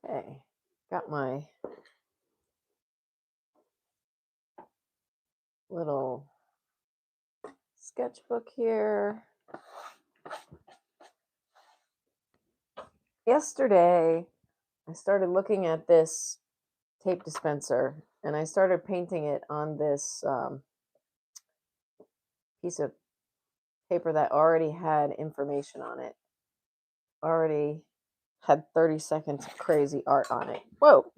Okay, got my little sketchbook here. Yesterday, I started looking at this tape dispenser and I started painting it on this piece of paper that already had information on it, already had 30 seconds of crazy art on it. Whoa.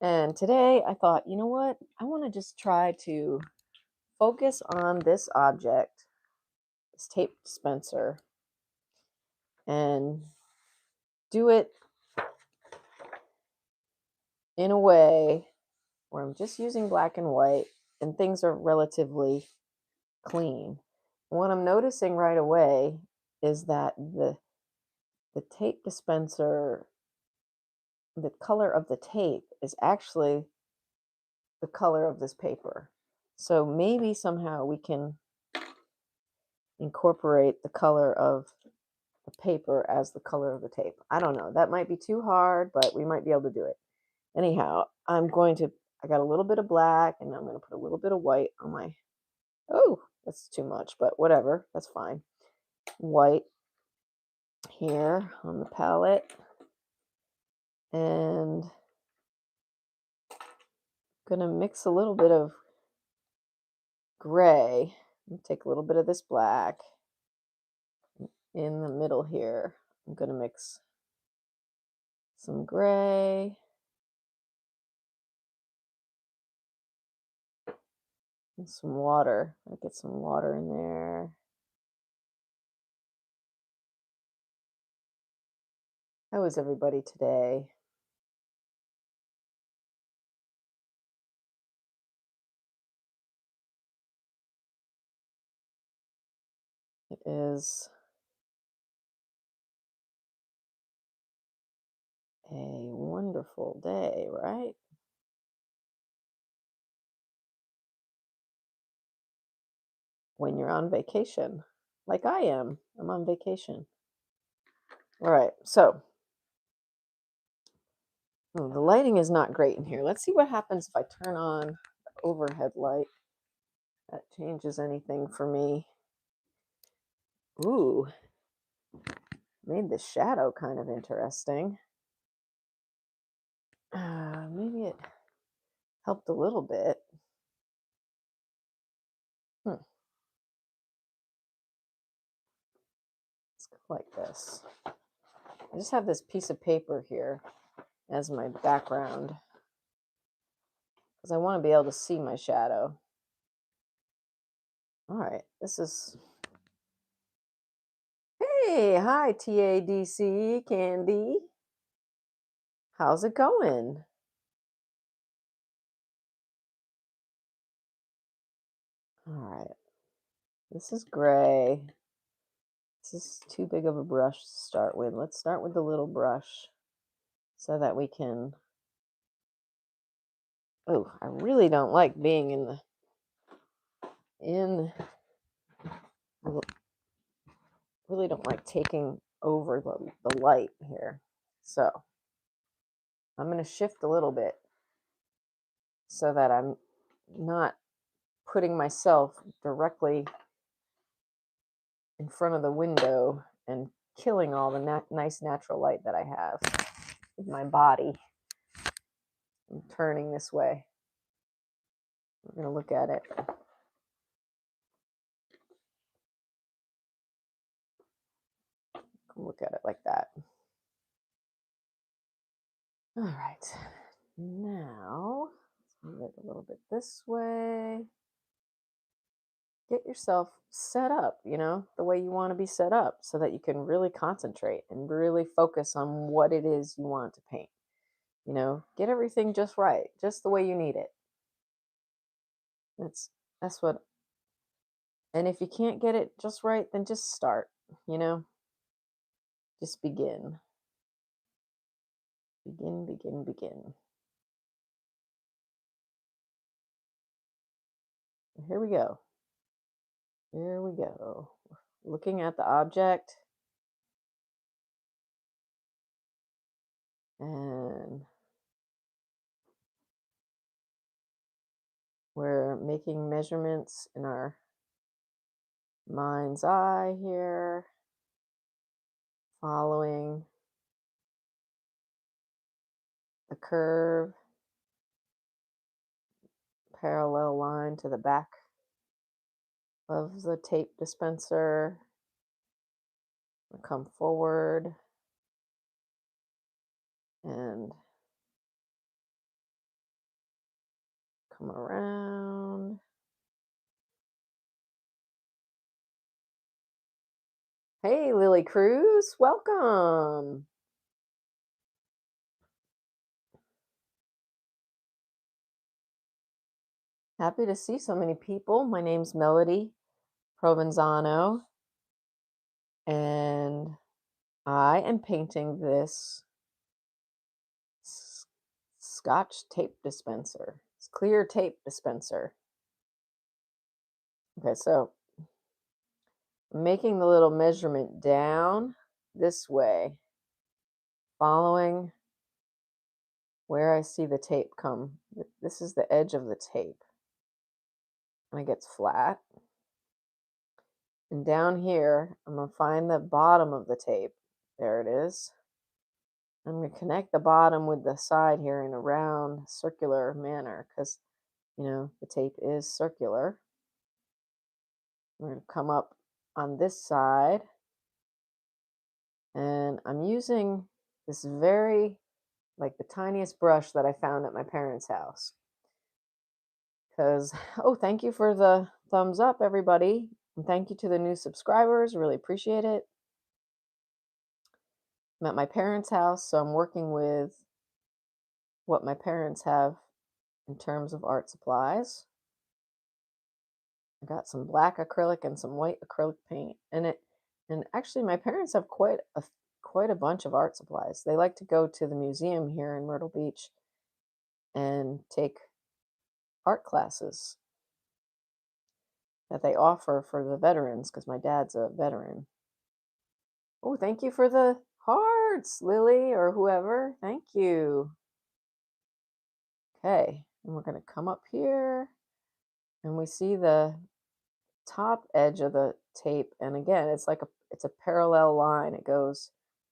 And today I thought, you know what? I want to just try to focus on this object, this tape dispenser, and do it in a way where I'm just using black and white and things are relatively clean. And what I'm noticing right away is that the tape dispenser, the color of the tape is actually the color of this paper. So maybe somehow we can incorporate the color of the paper as the color of the tape. I don't know. That might be too hard, but we might be able to do it. Anyhow, I got a little bit of black and I'm going to put a little bit of white on my, oh, that's too much, but whatever. That's fine. White here on the palette. And I'm going to mix a little bit of gray. Take a little bit of this black in the middle here. I'm going to mix some gray and some water. I get some water in there. How is everybody today? It is a wonderful day, right? When you're on vacation, like I am. I'm on vacation. All right, so the lighting is not great in here. Let's see what happens if I turn on the overhead light. That changes anything for me. Ooh, made the shadow kind of interesting. Maybe it helped a little bit. Let's go like this. I just have this piece of paper here as my background because I want to be able to see my shadow. All right, this is. Hey, hi, TADC Candy. How's it going? All right, this is gray. This is too big of a brush to start with. Let's start with the little brush so that we can. Oh, I really don't like being in really don't like taking over the light here. So I'm going to shift a little bit so that I'm not putting myself directly in front of the window and killing all the nice natural light that I have with my body. I'm turning this way. We're going to look at it. Look at it like that. All right. Now, let's move it a little bit this way. Get yourself set up, the way you want to be set up so that you can really concentrate and really focus on what it is you want to paint. Get everything just right, just the way you need it. That's what. And if you can't get it just right, then just start, just begin. Begin. Here we go. Here we go. Looking at the object. And we're making measurements in our mind's eye here, following the curve, parallel line to the back of the tape dispenser. Come forward and come around. Hey, Lily Cruz, welcome. Happy to see so many people. My name's Melodie Provenzano, and I am painting this Scotch tape dispenser. It's clear tape dispenser. Okay, so I'm making the little measurement down this way, following where I see the tape come. This is the edge of the tape, and it gets flat. And down here, I'm going to find the bottom of the tape. There it is. I'm going to connect the bottom with the side here in a round, circular manner because, the tape is circular. We're going to come up on this side, and I'm using this very, like the tiniest brush that I found at my parents' house. Because, oh, thank you for the thumbs up, everybody. And thank you to the new subscribers. Really appreciate it. I'm at my parents' house, so I'm working with what my parents have in terms of art supplies. I got some black acrylic and some white acrylic paint, and actually my parents have quite a bunch of art supplies. They like to go to the museum here in Myrtle Beach and take art classes that they offer for the veterans because my dad's a veteran. Oh, thank you for the hearts, Lily, or whoever. Thank you. Okay, and we're going to come up here, and we see the top edge of the tape, and again, it's a parallel line. It goes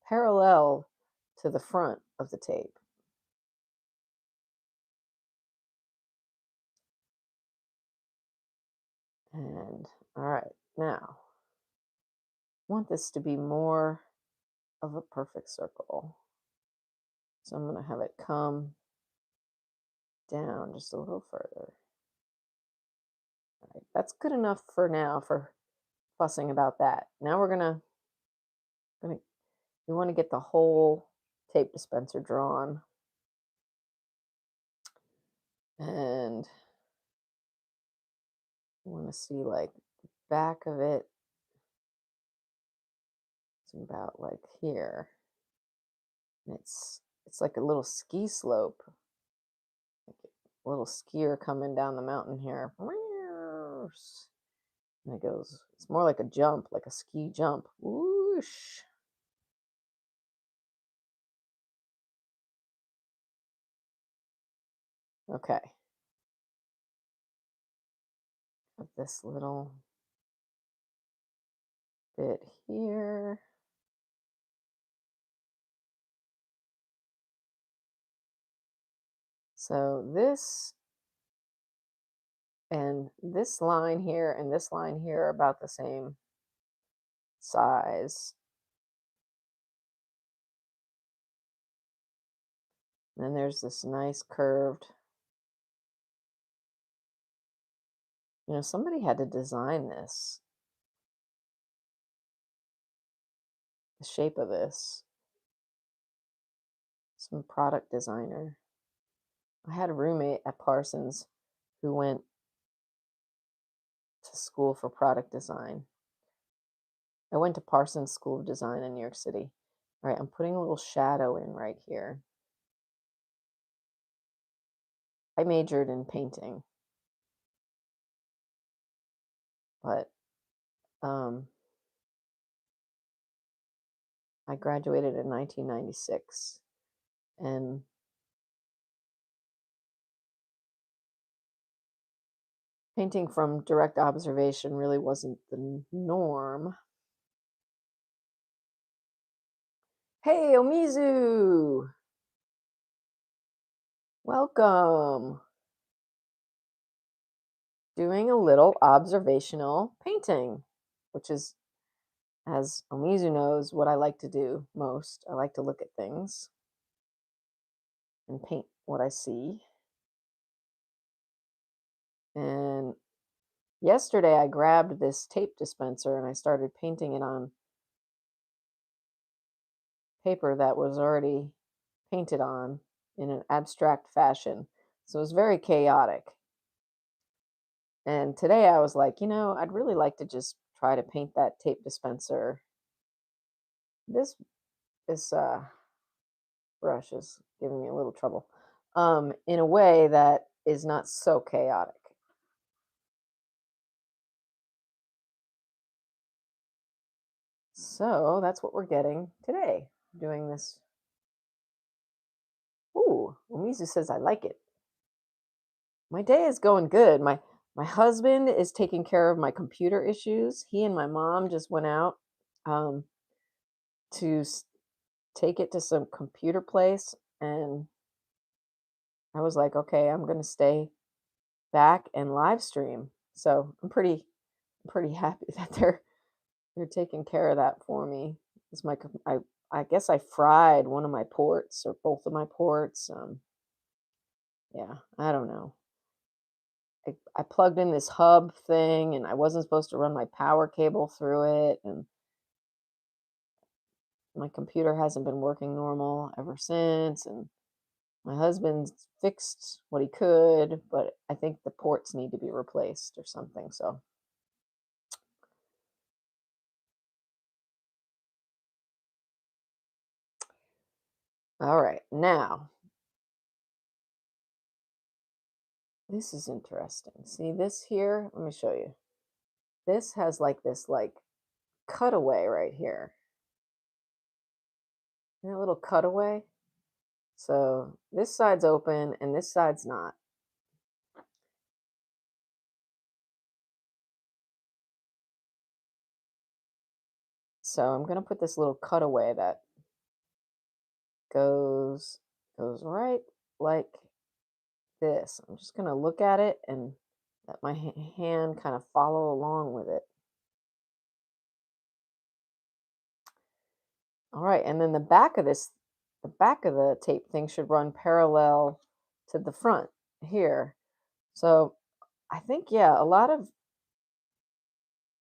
parallel to the front of the tape. And all right, now I want this to be more of a perfect circle. So I'm going to have it come down just a little further. All right, that's good enough for now for fussing about that. Now we're gonna we want to get the whole tape dispenser drawn, and we want to see like the back of it. It's about like here. And it's like a little ski slope, like a little skier coming down the mountain here. And it goes, it's more like a jump, like a ski jump. Whoosh. Okay. Got this little bit here. So this and this line here and this line here are about the same size. And then there's this nice curved, somebody had to design this, the shape of this, some product designer. I had a roommate at Parsons who went to school for product design. I went to Parsons School of Design in New York City. All right, I'm putting a little shadow in right here. I majored in painting, but I graduated in 1996. And painting from direct observation really wasn't the norm. Hey, Omizu! Welcome. Doing a little observational painting, which is, as Omizu knows, what I like to do most. I like to look at things and paint what I see. And yesterday I grabbed this tape dispenser and I started painting it on paper that was already painted on in an abstract fashion. So it was very chaotic. And today I was like, I'd really like to just try to paint that tape dispenser. This brush is giving me a little trouble. In a way that is not so chaotic. So that's what we're getting today, doing this. Ooh, Umizu says I like it. My day is going good. My husband is taking care of my computer issues. He and my mom just went out um, to take it to some computer place, and I was like, okay, I'm gonna stay back and live stream. So I'm pretty happy that they're taking care of that for me. It's I guess I fried one of my ports or both of my ports. Yeah, I don't know. I plugged in this hub thing and I wasn't supposed to run my power cable through it, and my computer hasn't been working normal ever since, and my husband's fixed what he could, but I think the ports need to be replaced or something. So, all right. Now, this is interesting. See this here? Let me show you. This has like this cutaway right here. A little cutaway. So this side's open and this side's not. So I'm gonna put this little cutaway that goes right like this. I'm just gonna look at it and let my hand kind of follow along with it. All right, and then the back of the tape thing should run parallel to the front here. So I think, yeah, a lot of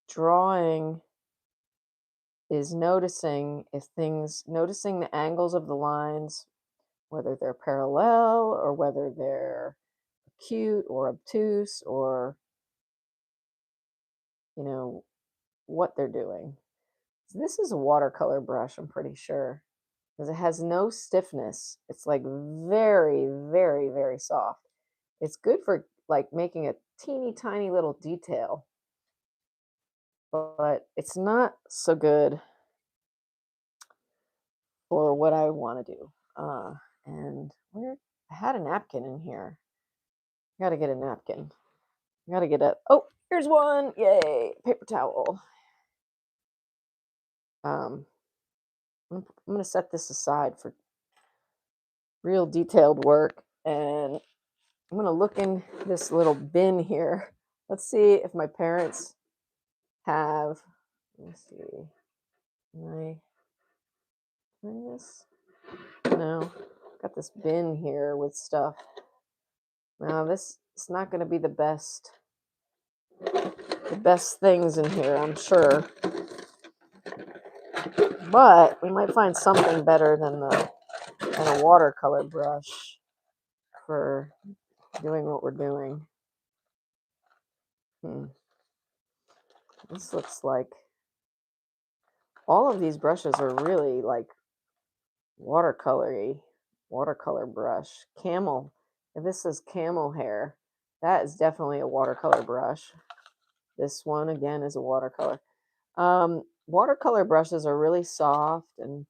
drawing is noticing the angles of the lines, whether they're parallel or whether they're acute or obtuse, or, you know, what they're doing. So this is a watercolor brush, I'm pretty sure, because it has no stiffness. It's like very, very, very soft. It's good for like making a teeny tiny little detail, but it's not so good for what I want to do. And where I had a napkin in here. I gotta get a napkin. I gotta get a. Oh, here's one! Yay, paper towel. Um, I'm gonna set this aside for real detailed work, and I'm gonna look in this little bin here. Let's see if my parents have. Let me see. Can I bring this? No. Got this bin here with stuff. Now this is not going to be the best things in here, I'm sure. But we might find something better than a watercolor brush for doing what we're doing. This looks like all of these brushes are really like watercolor brush. Camel. If this is camel hair, that is definitely a watercolor brush. This one again is a watercolor. Watercolor brushes are really soft and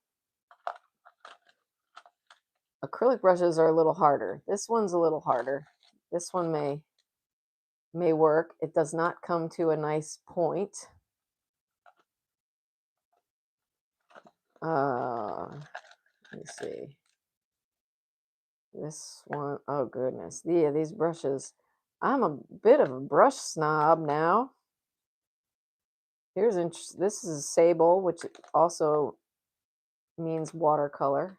acrylic brushes are a little harder. This one's a little harder. This one may work. It does not come to a nice point. Let me see. This one, oh goodness. Yeah, these brushes. I'm a bit of a brush snob now. This is sable, which also means watercolor.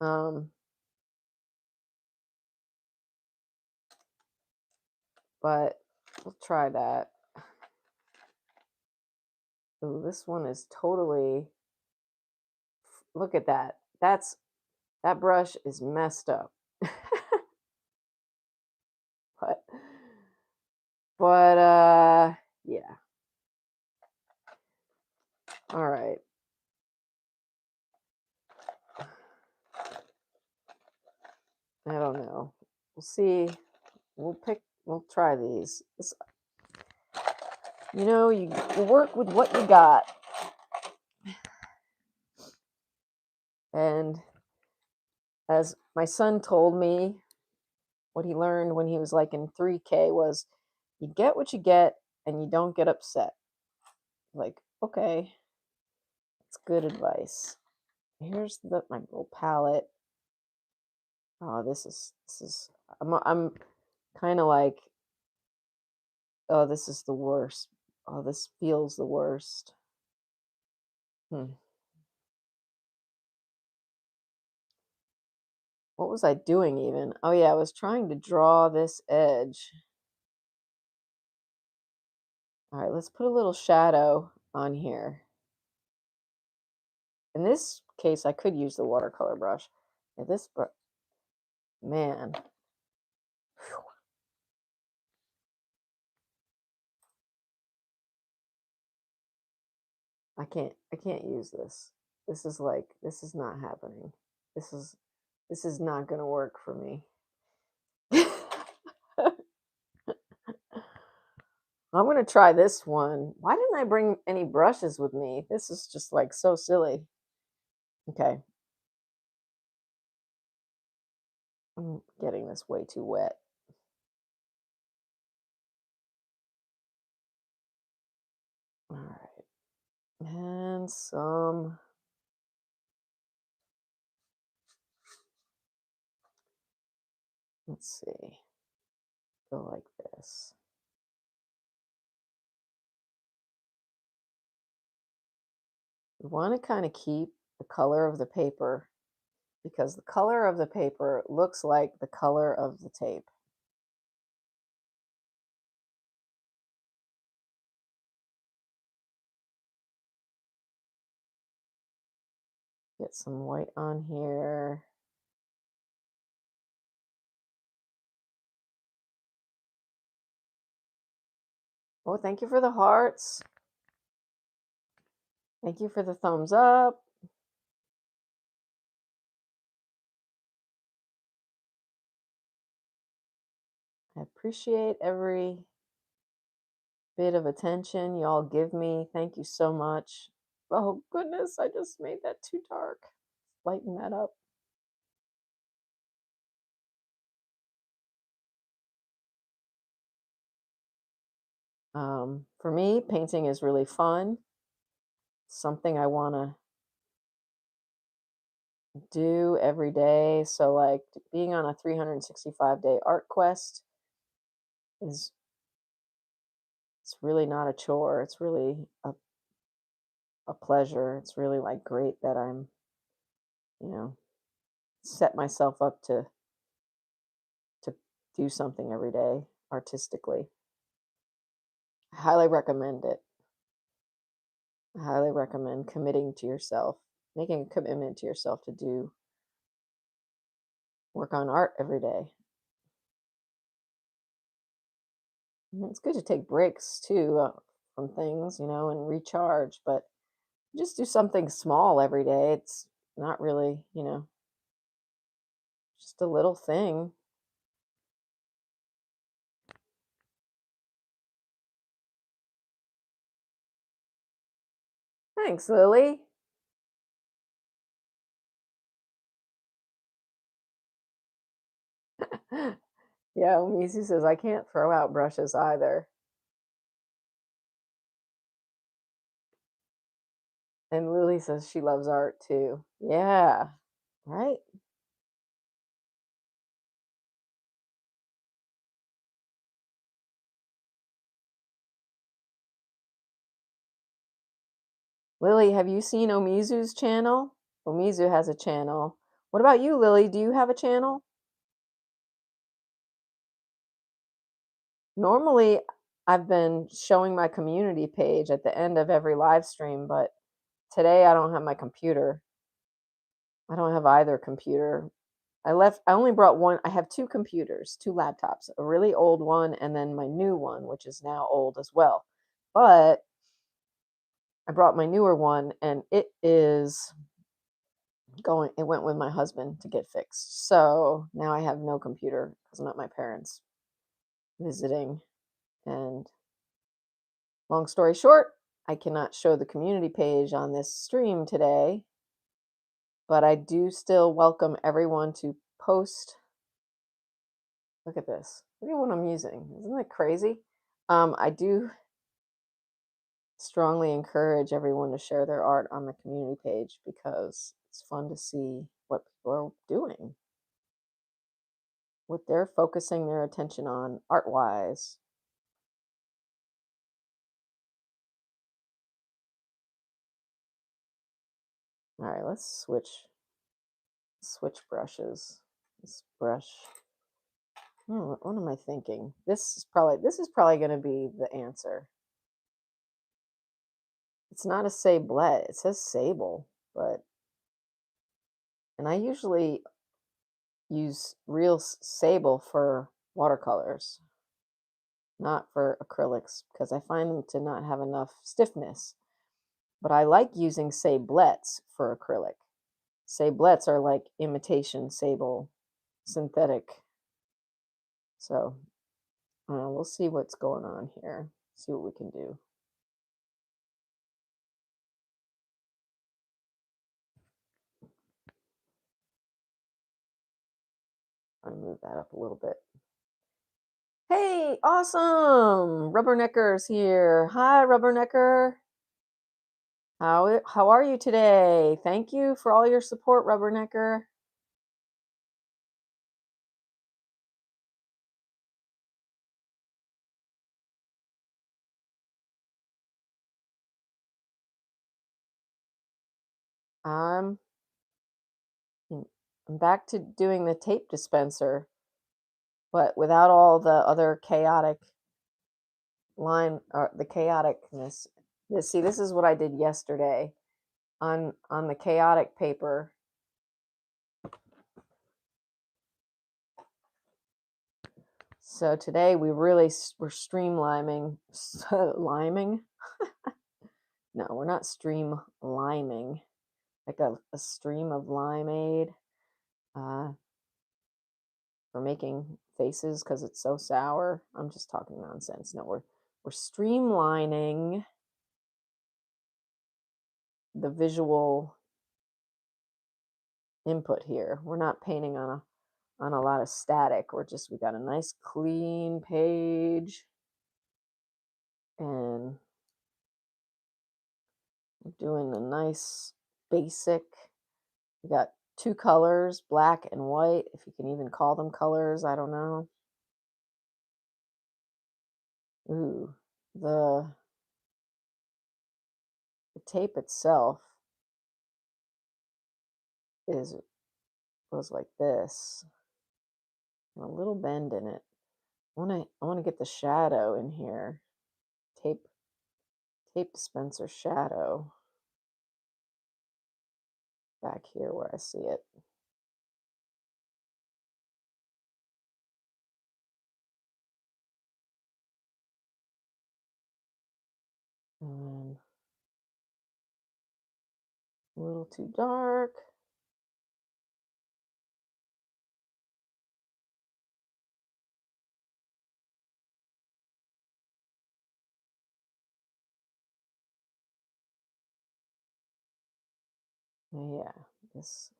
Um, but we'll try that. Ooh, this one is totally, look at that. That brush is messed up. but but yeah. All right. I don't know. We'll see. We'll try these. You work with what you got. And as my son told me, what he learned when he was like in 3K was you get what you get and you don't get upset. Like, okay, it's good advice. Here's my little palette. Oh, I'm kind of like, oh, this is the worst. Oh, this feels the worst. What was I doing even? Oh yeah, I was trying to draw this edge. All right, let's put a little shadow on here. In this case, I could use the watercolor brush. Man. Whew. I can't use this. This is not happening. This is not gonna work for me. I'm gonna try this one. Why didn't I bring any brushes with me? This is just like so silly. Okay. I'm getting this way too wet. All right. And some. Let's see. Go like this. We want to kind of keep the color of the paper because the color of the paper looks like the color of the tape. Get some white on here. Oh, thank you for the hearts. Thank you for the thumbs up. I appreciate every bit of attention y'all give me. Thank you so much. Oh, goodness, I just made that too dark. Lighten that up. For me, painting is really fun. Something I want to do every day. So, like, being on a 365-day art quest is it's really not a chore. It's really a pleasure. It's really like great that I'm, you know, set myself up to do something every day artistically. I highly recommend it. I highly recommend committing to yourself, making a commitment to yourself to do work on art every day. And it's good to take breaks too from things, and recharge, but just do something small every day. It's not really, just a little thing. Thanks, Lily. Yeah, Maisie says, I can't throw out brushes either. And Lily says she loves art too. Yeah, right? Lily, have you seen Omizu's channel? Omizu has a channel. What about you, Lily? Do you have a channel? Normally, I've been showing my community page at the end of every live stream, but today I don't have my computer. I don't have either computer. I only brought one. I have two computers, two laptops, a really old one and then my new one, which is now old as well. But I brought my newer one and it went with my husband to get fixed. So now I have no computer because I'm at my parents' visiting. And long story short, I cannot show the community page on this stream today, but I do still welcome everyone to post. Look at this. Look at what I'm using. Isn't that crazy? I do strongly encourage everyone to share their art on the community page because it's fun to see what people are doing, what they're focusing their attention on art wise. All right, let's switch brushes. This brush. What am I thinking? This is probably going to be the answer. It's not a sablette. It says sable, but and I usually use real sable for watercolors, not for acrylics because I find them to not have enough stiffness. But I like using sablettes for acrylic. Sablettes are like imitation sable, synthetic. So we'll see what's going on here. See what we can do. I'll move that up a little bit. Hey, awesome! Rubbernecker's here. Hi, Rubbernecker. How are you today? Thank you for all your support, Rubbernecker. I'm I'm back to doing the tape dispenser, but without all the other chaotic line or the chaoticness. This is what I did yesterday on the chaotic paper. So today we're streamlining, liming. No, we're not streamlining. Like a stream of limeade for making faces because it's so sour. I'm just talking nonsense. No, we're streamlining the visual input here. We're not painting on a lot of static. We got a nice clean page and we're doing a nice basic. We got two colors, black and white, if you can even call them colors, I don't know. Ooh, the tape itself goes like this. A little bend in it. I want to get the shadow in here. Tape dispenser shadow. Back here where I see it. And a little too dark. Yeah, this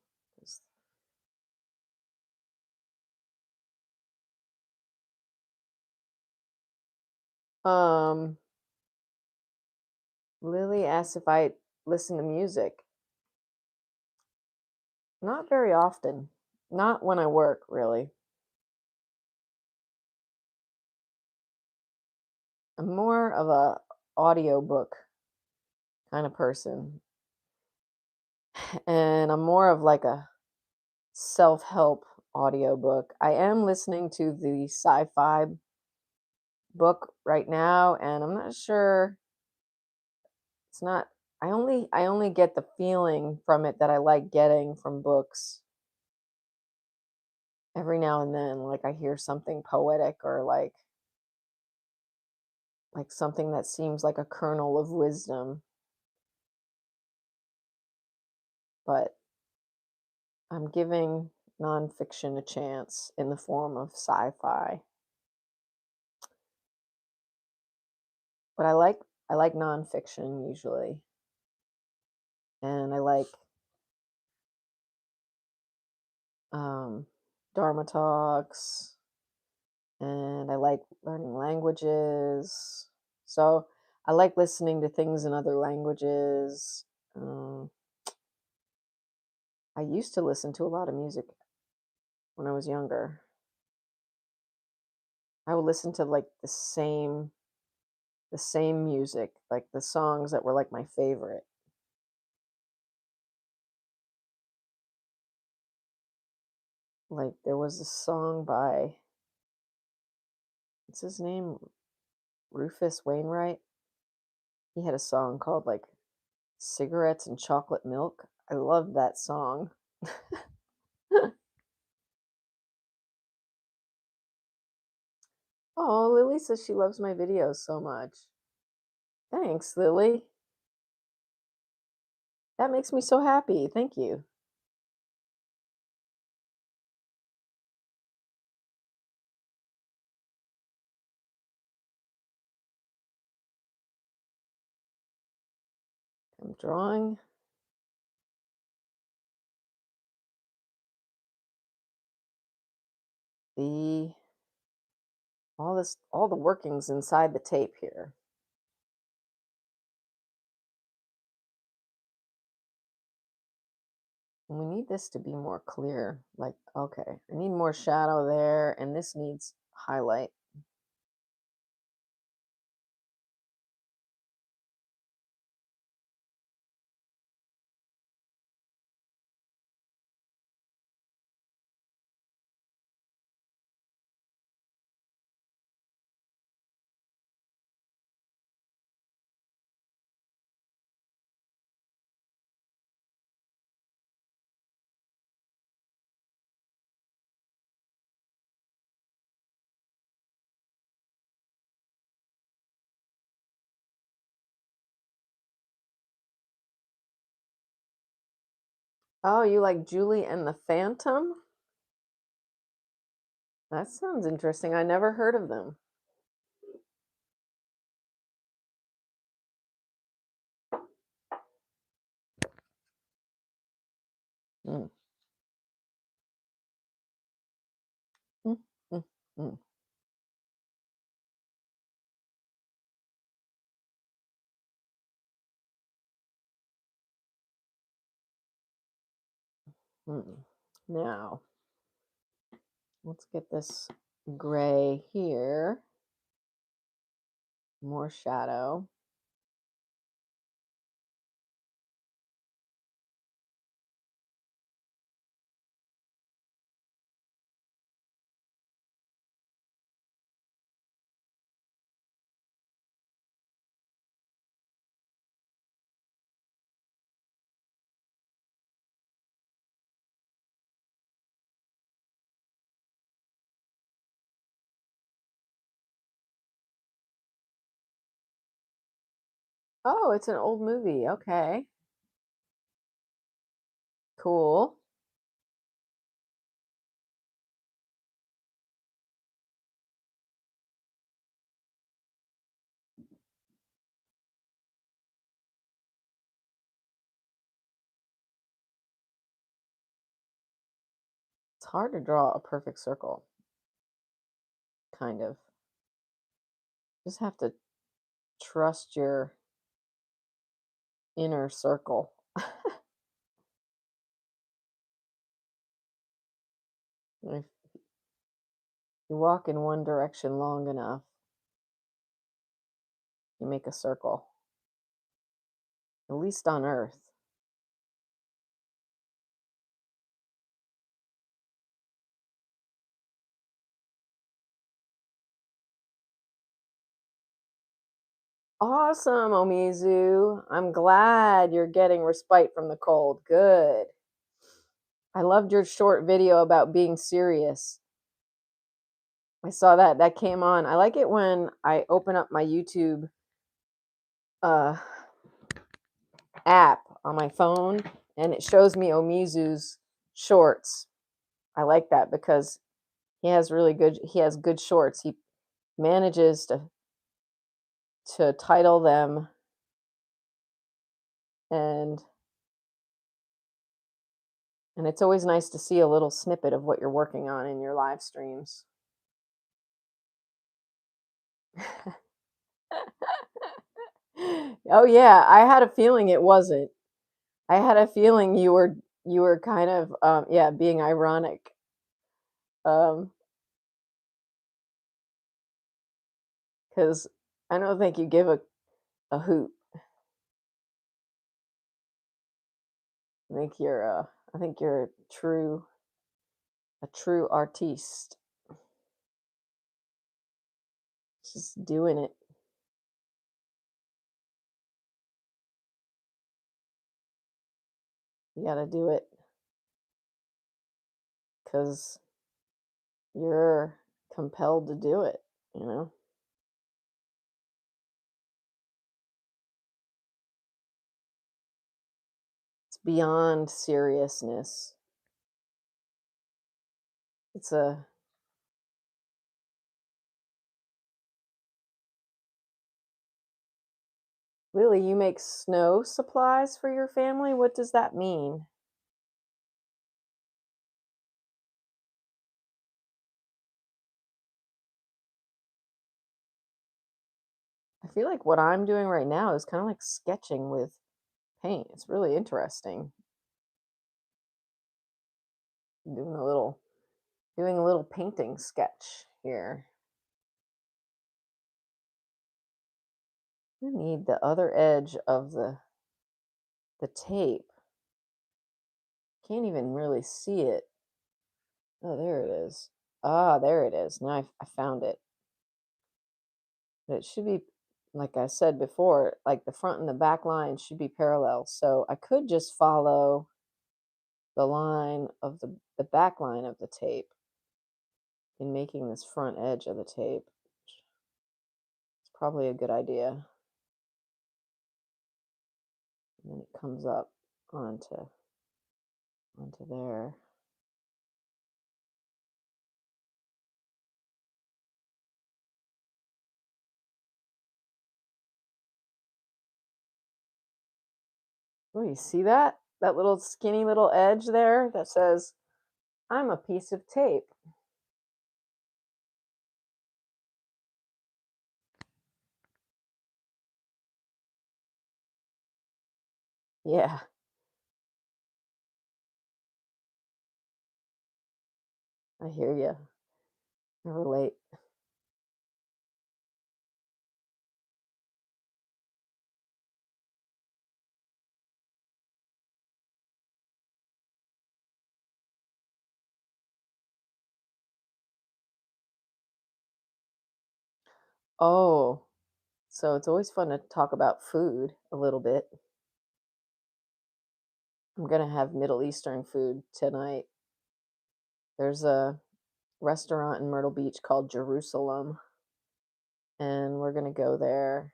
Um, Lily asked if I listen to music. Not very often. Not when I work, really. I'm more of a audiobook kind of person. And I'm more of like a self-help audiobook. I am listening to the sci-fi book right now, and I'm not sure it's not I only get the feeling from it that I like getting from books every now and then. Like I hear something poetic or like something that seems like a kernel of wisdom, but I'm giving nonfiction a chance in the form of sci-fi. But I like nonfiction usually, and I like um, Dharma talks, and I like learning languages. So I like listening to things in other languages. Um, I used to listen to a lot of music when I was younger. I would listen to like the same music, like the songs that were like my favorite. Like there was a song by what's his name? Rufus Wainwright. He had a song called like Cigarettes and Chocolate Milk. I love that song. Oh, Lily says she loves my videos so much. Thanks, Lily. That makes me so happy. Thank you. I'm drawing the all the workings inside the tape here. And we need this to be more clear. Like, okay, I need more shadow there, and this needs highlight. Oh, you like Julie and the Phantom? That sounds interesting. I never heard of them. Mm, mm, mm, mm, mm. Now, let's get this gray here. More shadow. Oh, it's an old movie. Okay. Cool. It's hard to draw a perfect circle, kind of. Just have to trust your inner circle. If you walk in one direction long enough, you make a circle, at least on Earth. Awesome, Omizu. I'm glad you're getting respite from the cold. Good. I loved your short video about being serious. I saw that. That came on. I like it when I open up my YouTube uh, app on my phone and it shows me Omizu's shorts. I like that because he has good shorts. He manages to title them and it's always nice to see a little snippet of what you're working on in your live streams. Oh yeah, I had a feeling it wasn't. I had a feeling you were kind of yeah, being ironic. Um cuz I don't think you give a hoot. I think you're a true artiste. Just doing it. You got to do it cuz you're compelled to do it, you know? It's beyond seriousness. It's a Really, you make snow supplies for your family? What does that mean? I feel like what I'm doing right now is kind of like sketching with paint. It's really interesting. Doing doing a little painting sketch here. I need the other edge of the tape. Can't even really see it. Oh, there it is. Ah, there it is. Now I found it. But it should be, like I said before, like the front and the back line should be parallel. So I could just follow the line of the back line of the tape in making this front edge of the tape. It's probably a good idea. And then it comes up onto there. Oh, you see that? That little skinny little edge there that says, I'm a piece of tape. Yeah, I hear you. I relate. Oh, so it's always fun to talk about food a little bit. I'm gonna have Middle Eastern food tonight. There's a restaurant in Myrtle Beach called Jerusalem, and we're gonna go there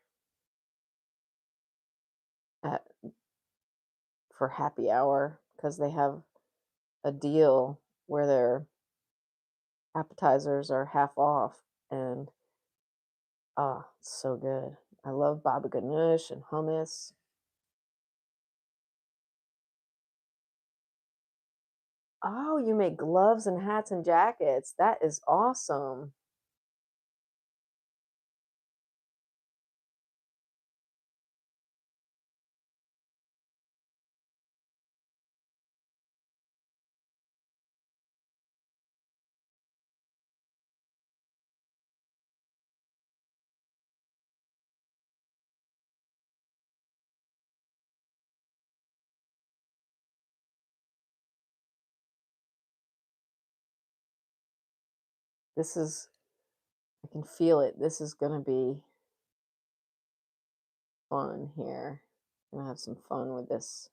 at for happy hour because they have a deal where their appetizers are half off, and it's so good. I love baba ganoush and hummus. Oh, you make gloves and hats and jackets. That is awesome. This is, I can feel it. This is going to be fun here. I'm going to have some fun with this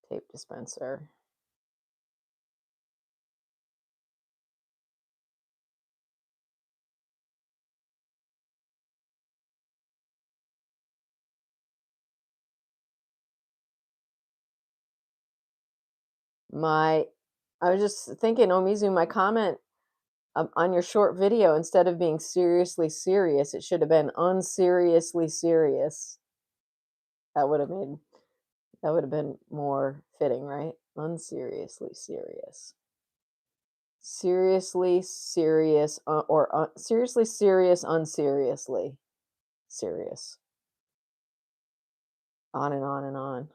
tape dispenser. I was just thinking, Omizu, my comment on your short video, instead of being seriously serious, it should have been unseriously serious. That would have been more fitting, right? Unseriously serious. Seriously serious, or seriously serious, unseriously serious. On and on and on.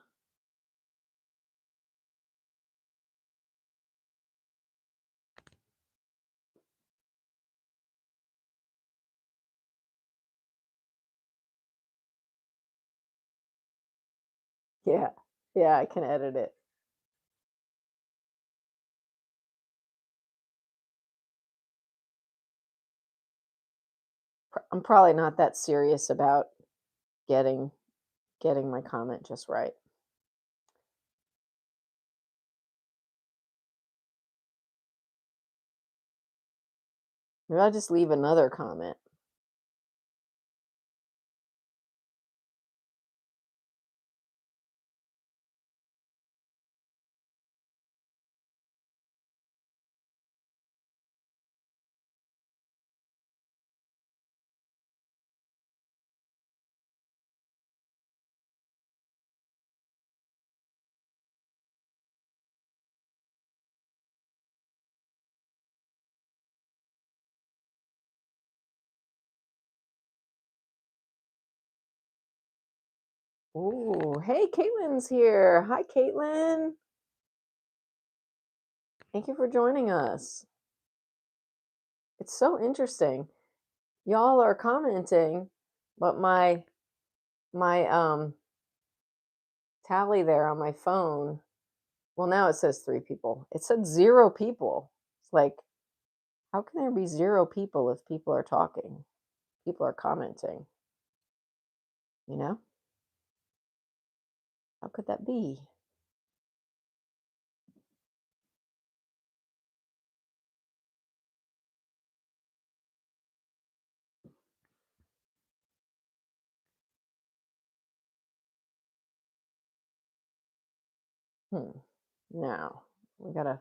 Yeah. Yeah, I can edit it. I'm probably not that serious about getting my comment just right. Maybe I'll just leave another comment. Ooh, hey, Caitlin's here. Hi, Caitlin. Thank you for joining us. It's so interesting. Y'all are commenting, but my tally there on my phone, well, now it says 3 people. It said 0 people. It's like, how can there be 0 people if people are talking? People are commenting. You know? How could that be? Now, we gotta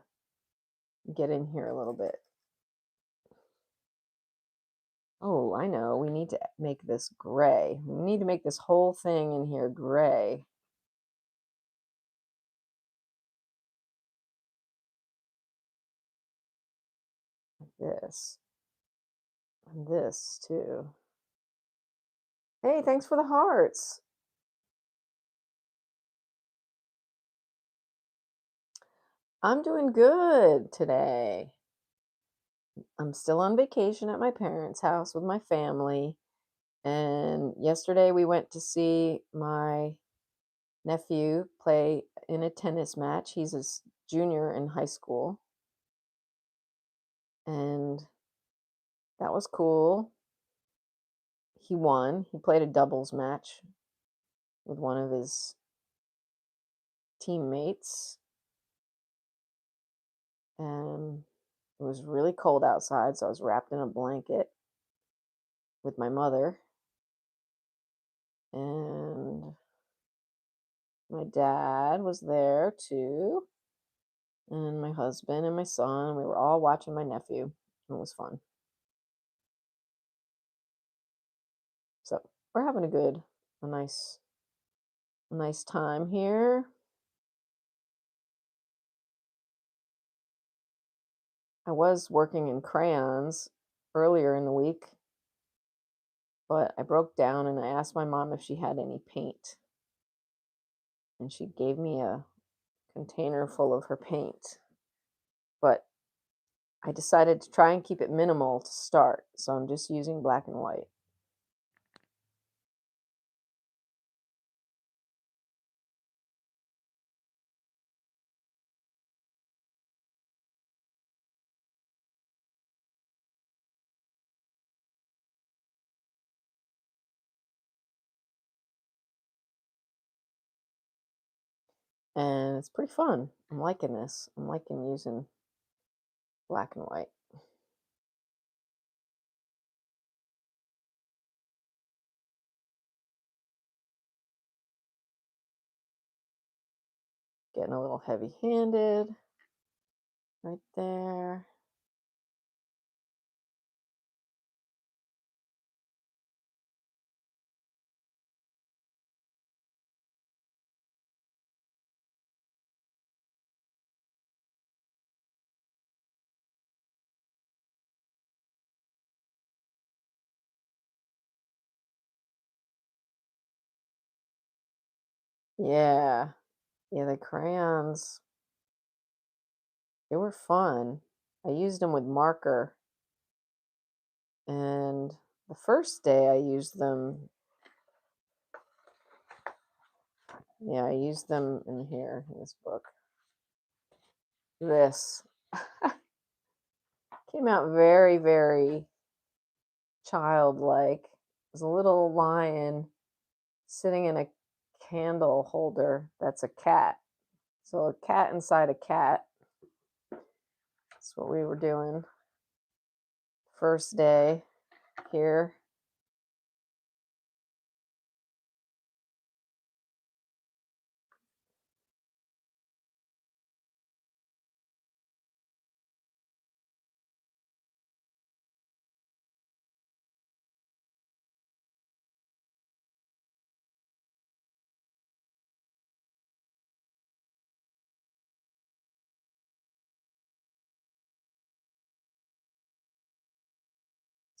get in here a little bit. Oh, I know. We need to make this gray. We need to make this whole thing in here gray. Like this. And this, too. Hey, thanks for the hearts. I'm doing good today. I'm still on vacation at my parents' house with my family. And yesterday we went to see my nephew play in a tennis match. He's a junior in high school. And that was cool. He won. He played a doubles match with one of his teammates. And it was really cold outside, so I was wrapped in a blanket with my mother. And my dad was there too. And my husband and my son. We were all watching my nephew. It was fun. So we're having a nice time here. I was working in crayons earlier in the week, but I broke down and I asked my mom if she had any paint. And she gave me a container full of her paint. But I decided to try and keep it minimal to start, so I'm just using black and white. and it's pretty fun. I'm liking this. I'm liking using black and white. Getting a little heavy-handed right there. Yeah. Yeah, the crayons, they were fun. I used them with marker, and the first day I used them, yeah, I used them in here in this book. This came out very, very childlike. There's a little lion sitting in a candle holder that's a cat. So a cat inside a cat. That's what we were doing. First day here.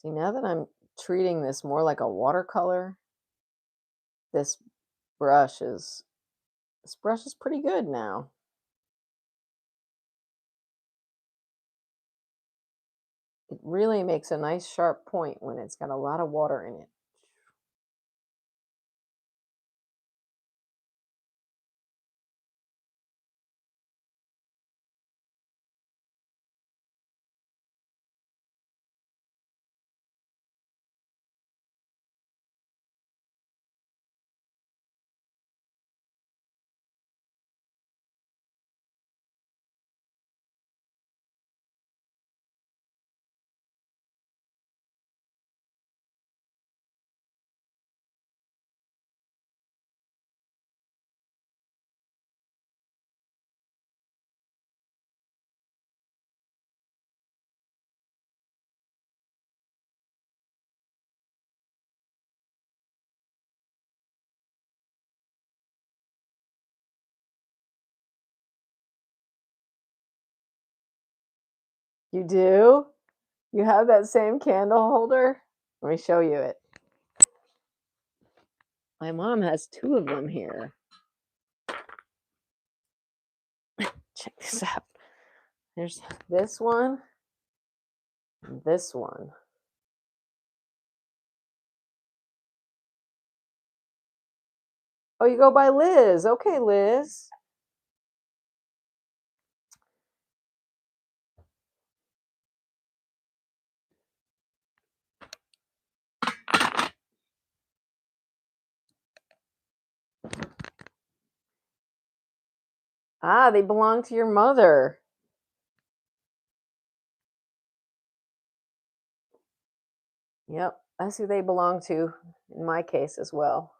See, now that I'm treating this more like a watercolor, this brush is this brush is pretty good now. It really makes a nice sharp point when it's got a lot of water in it. You do? You have that same candle holder? Let me show you it. My mom has two of them here. Check this out. There's this one and this one. Oh, you go by Liz. Okay, Liz. Ah, they belong to your mother. Yep, that's who they belong to in my case as well.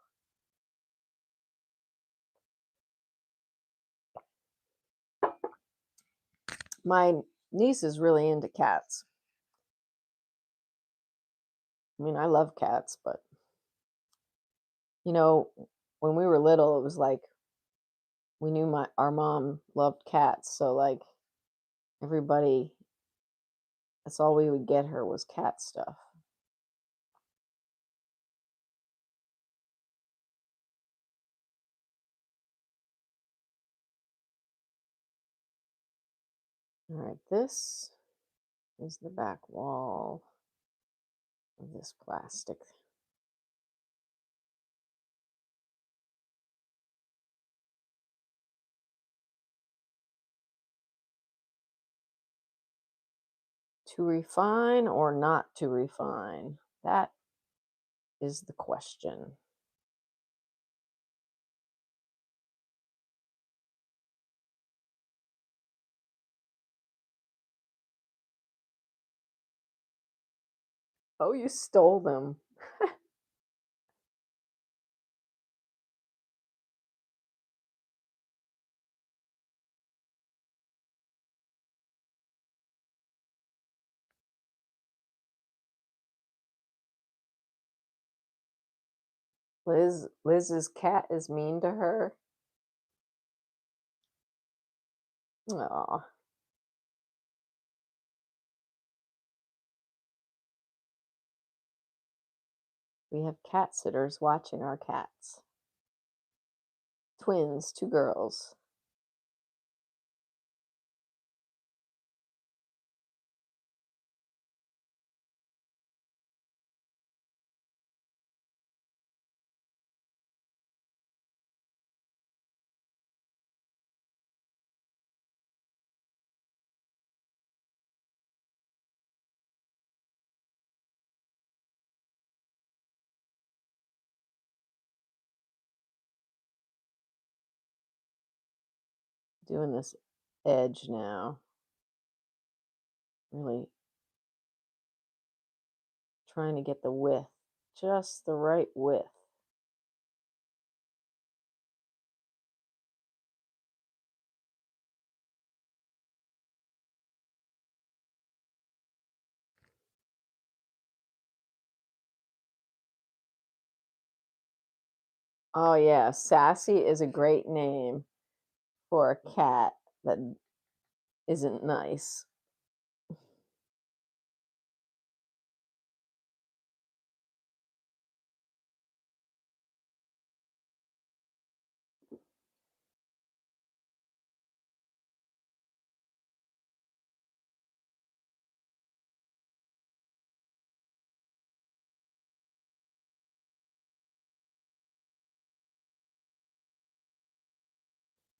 My niece is really into cats. I mean, I love cats, but you know, when we were little, it was like we knew our mom loved cats, so like everybody, that's all we would get her was cat stuff. All right, this is the back wall of this plastic. To refine or not to refine? That is the question. Oh, you stole them. Liz's cat is mean to her. Aw. We have cat sitters watching our cats. Twins, 2 girls. Doing this edge now. Really trying to get the width, just the right width. Oh, yeah, Sassy is a great name for a cat that isn't nice.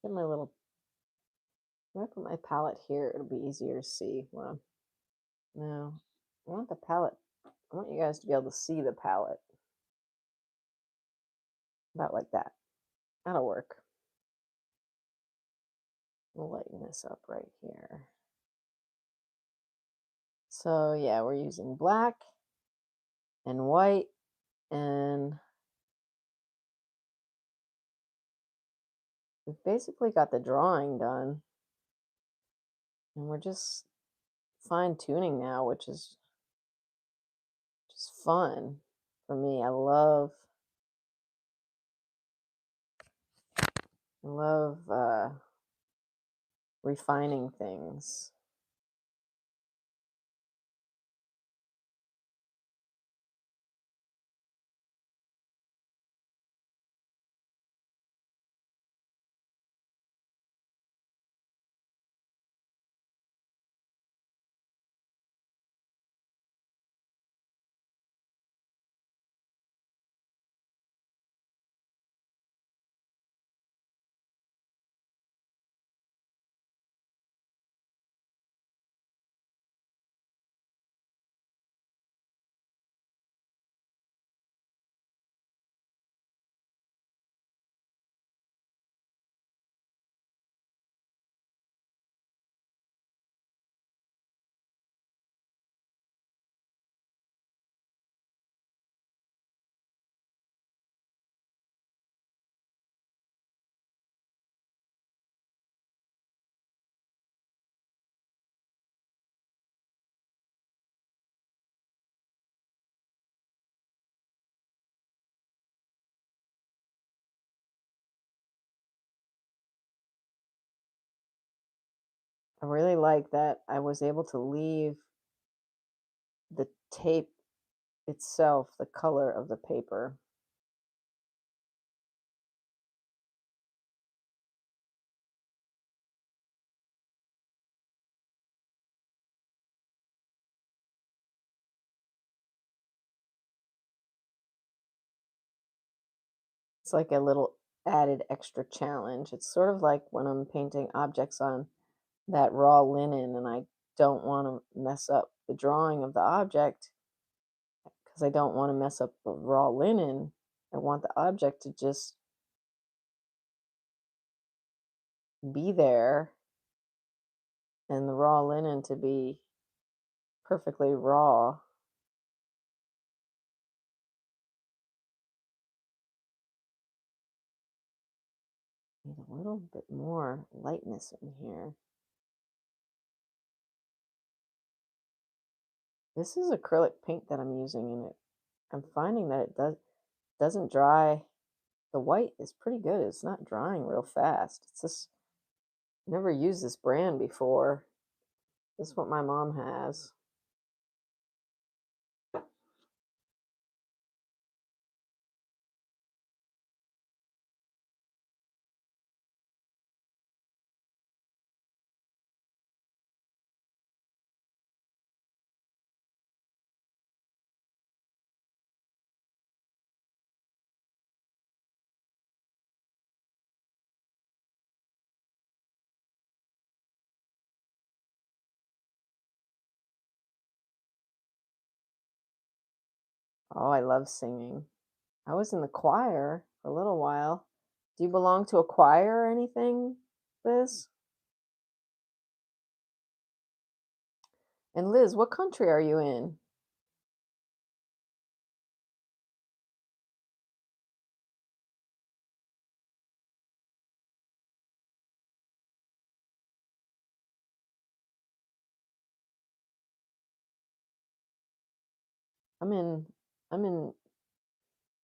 Get my little Can I put my palette here? It'll be easier to see. Well, no. I want the palette. I want you guys to be able to see the palette. About like that. That'll work. We'll lighten this up right here. So yeah, we're using black and white, and we've basically got the drawing done. And we're just fine tuning now, which is just fun for me. I love refining things. I really like that I was able to leave the tape itself the color of the paper. It's like a little added extra challenge. It's sort of like when I'm painting objects on that raw linen and I don't want to mess up the drawing of the object because I don't want to mess up the raw linen. I want the object to just be there and the raw linen to be perfectly raw. little bit more lightness in here. This is acrylic paint that I'm using, and I'm finding that it doesn't dry. The white is pretty good. It's not drying real fast. It's just never used this brand before. This is what my mom has. Oh, I love singing. I was in the choir for a little while. Do you belong to a choir or anything, Liz? And Liz, what country are you in? I'm in I'm in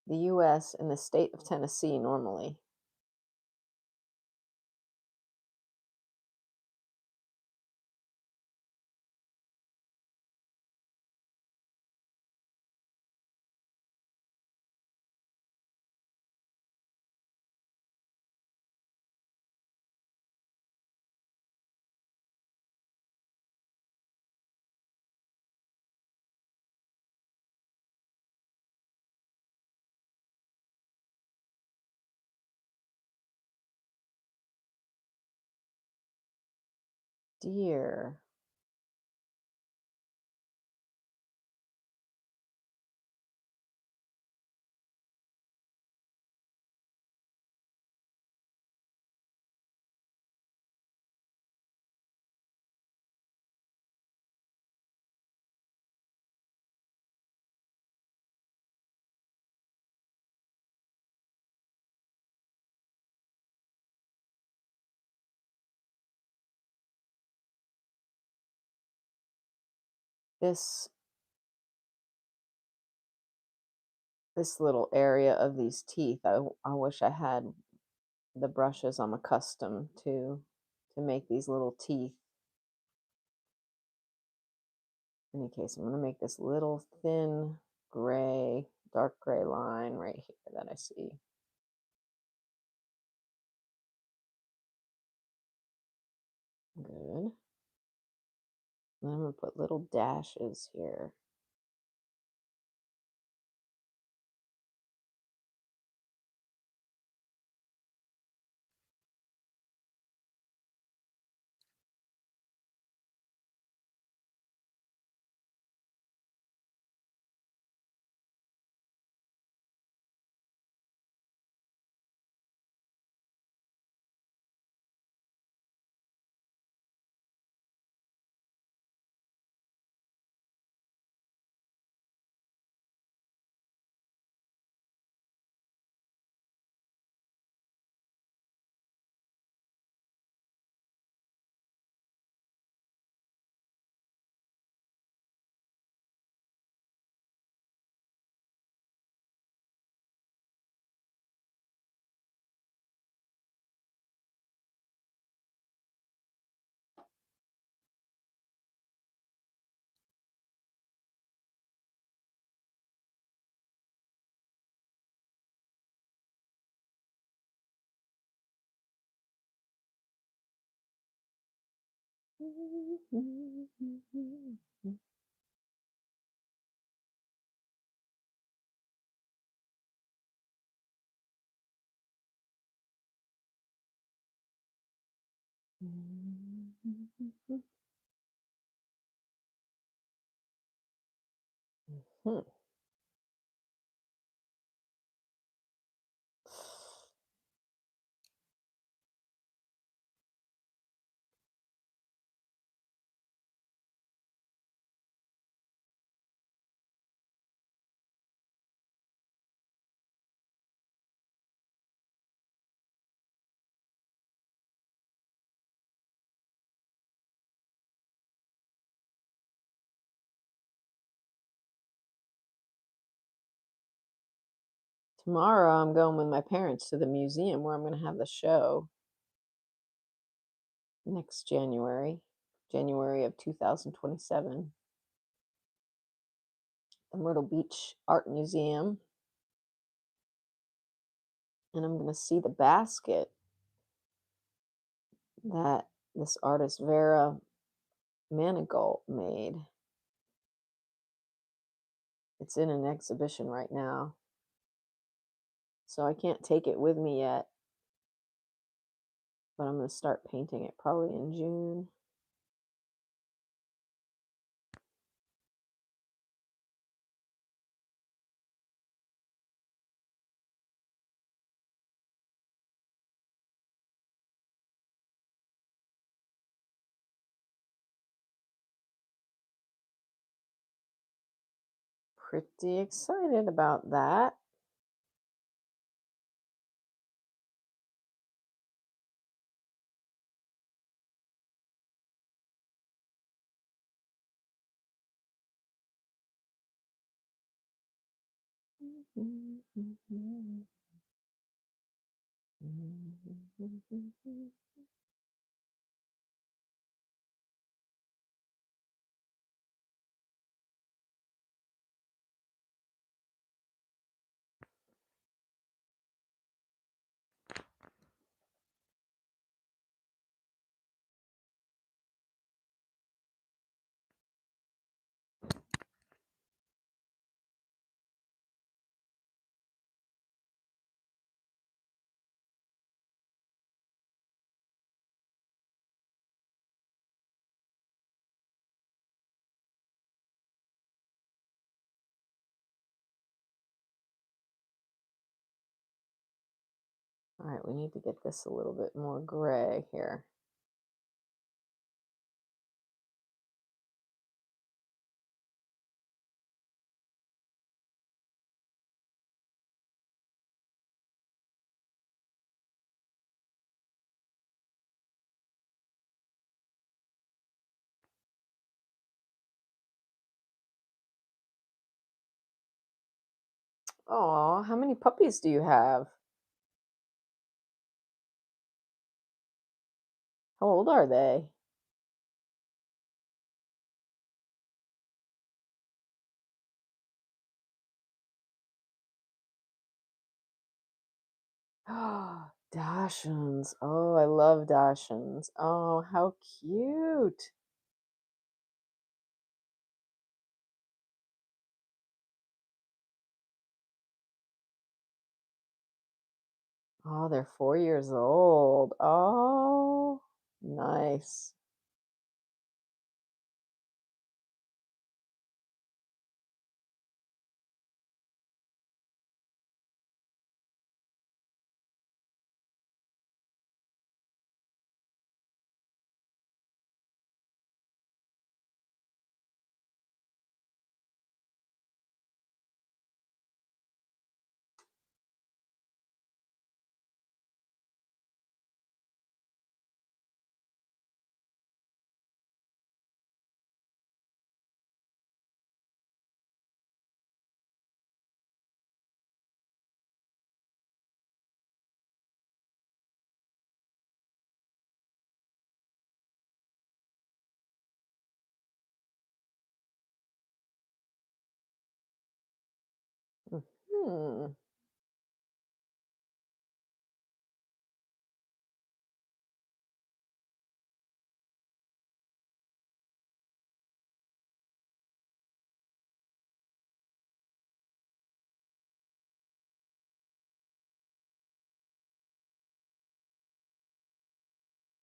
the US in the state of Tennessee normally. Dear. This this little area of these teeth, I wish I had the brushes I'm accustomed to make these little teeth. In any case, I'm going to make this little thin gray, dark gray line right here that I see. Good. And I'm going to put little dashes here. Hmm. Tomorrow I'm going with my parents to the museum where I'm going to have the show next January, January of 2027, the Myrtle Beach Art Museum. And I'm going to see the basket that this artist Vera Manigault made. It's in an exhibition right now. So I can't take it with me yet, but I'm going to start painting it probably in June. Pretty excited about that. All right, we need to get this a little bit more gray here. Oh, how many puppies do you have? How old are they? Oh, Dachshunds. Oh, I love Dachshunds. Oh, how cute. Oh, they're 4 years old. Oh, nice. Hmm.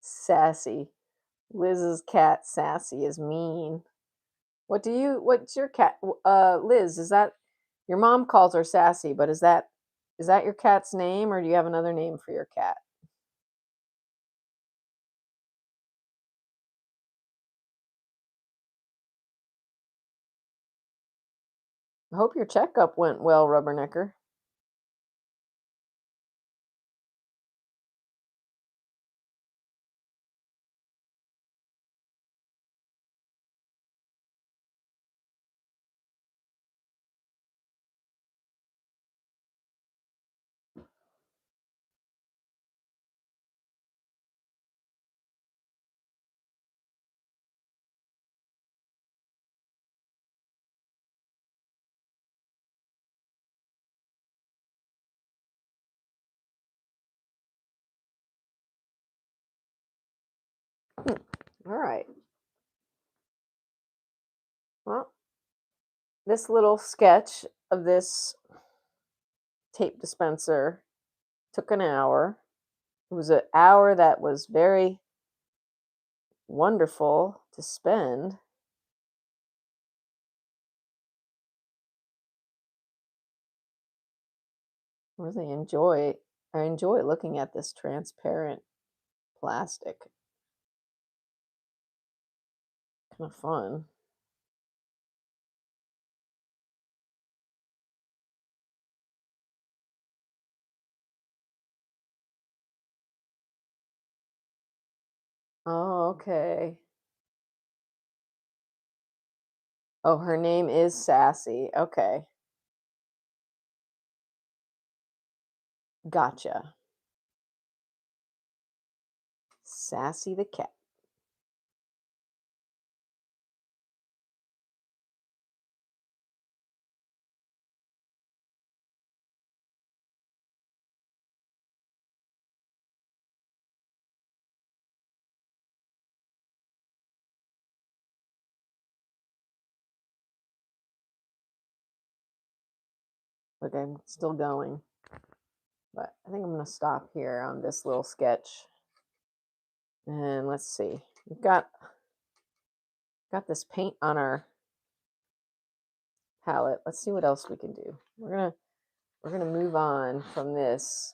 Sassy. Liz's cat, Sassy, is mean. What's your cat? Liz, is that your mom calls her Sassy, but is that your cat's name or do you have another name for your cat? I hope your checkup went well, Rubbernecker. All right. Well, this little sketch of this tape dispenser took an hour. It was an hour that was very wonderful to spend. Really enjoy I enjoy looking at this transparent plastic. Kind of fun. Oh, okay. Oh, her name is Sassy. Okay. Gotcha. Sassy the cat. Look, I'm still going, but I think I'm going to stop here on this little sketch. And let's see. We've got this paint on our palette. Let's see what else we can do. We're gonna move on from this.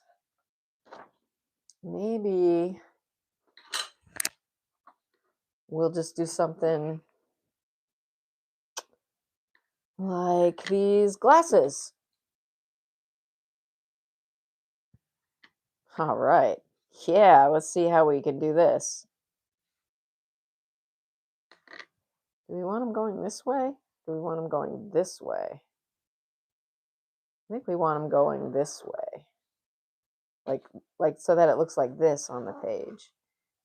Maybe we'll just do something like these glasses. All right. Yeah, let's see how we can do this. Do we want them going this way? Do we want them going this way? I think we want them going this way. Like so that it looks like this on the page.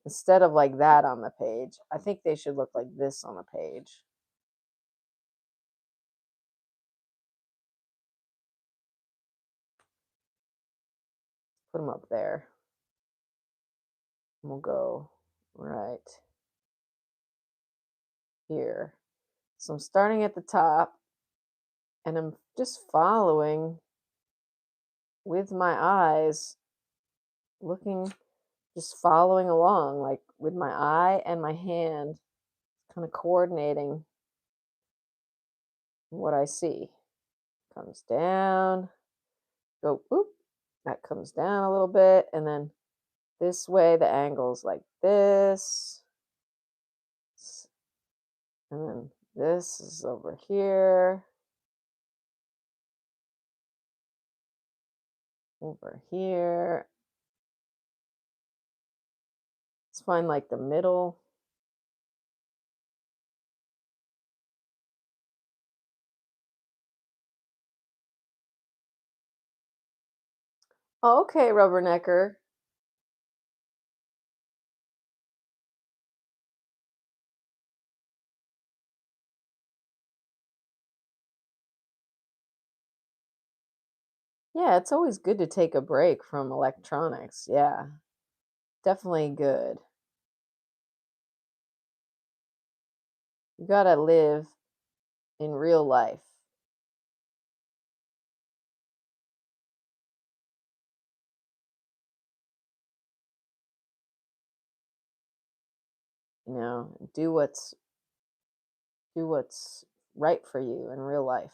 Instead of like that on the page. I think they should look like this on the page. Put them up there. And we'll go right here. So I'm starting at the top and I'm just following with my eyes, looking, just following along, like with my eye and my hand, kind of coordinating what I see. Comes down, go, oop, that comes down a little bit, and then this way the angle's like this, and then this is over here, over here. Let's find like the middle. Oh, okay, Rubbernecker. Yeah, it's always good to take a break from electronics. Yeah, definitely good. You gotta live in real life. You know, do what's right for you in real life.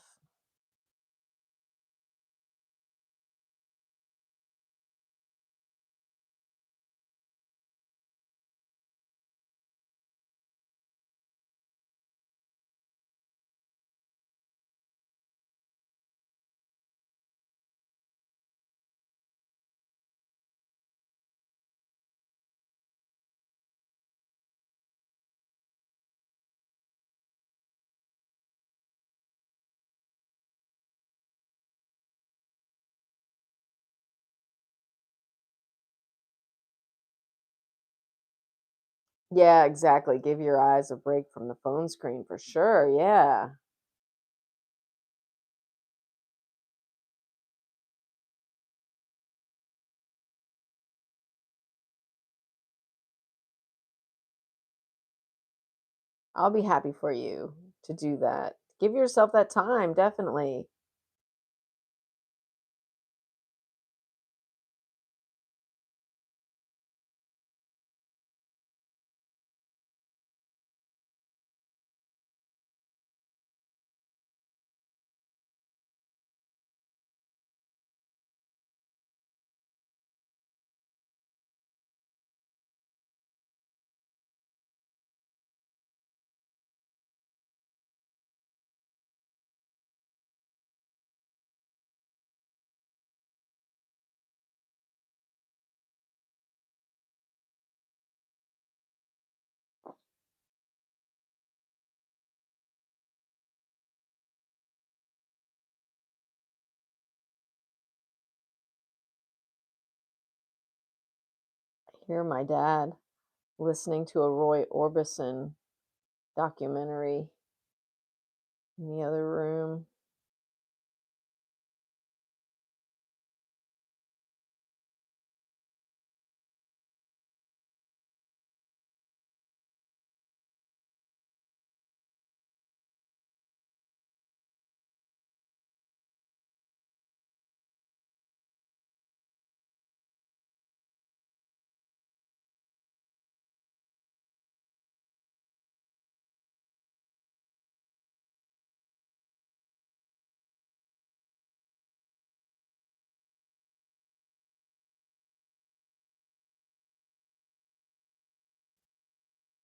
Yeah, exactly. Give your eyes a break from the phone screen for sure. Yeah. I'll be happy for you to do that. Give yourself that time, definitely. Hear my dad listening to a Roy Orbison documentary in the other room.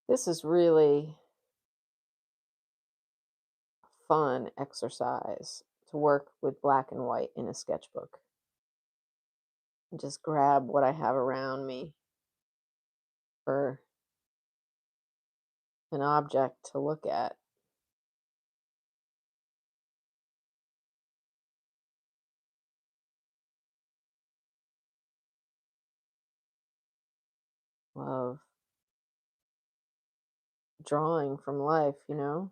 This is really fun exercise to work with black and white in a sketchbook. And just grab what I have around me for an object to look at. Love drawing from life, you know?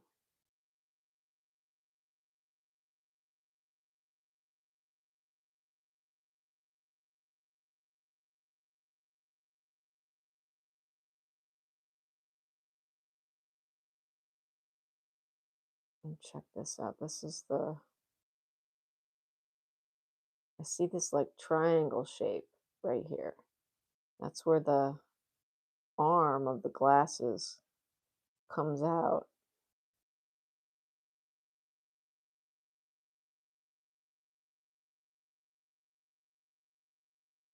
And check this out. This is I see this like triangle shape right here. That's where the arm of the glasses comes out.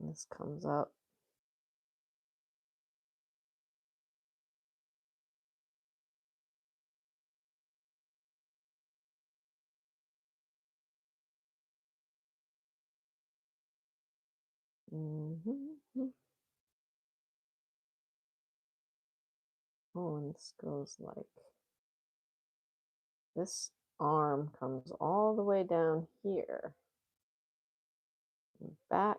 And this comes up. Hmm. Oh, and this goes like this arm comes all the way down here and back.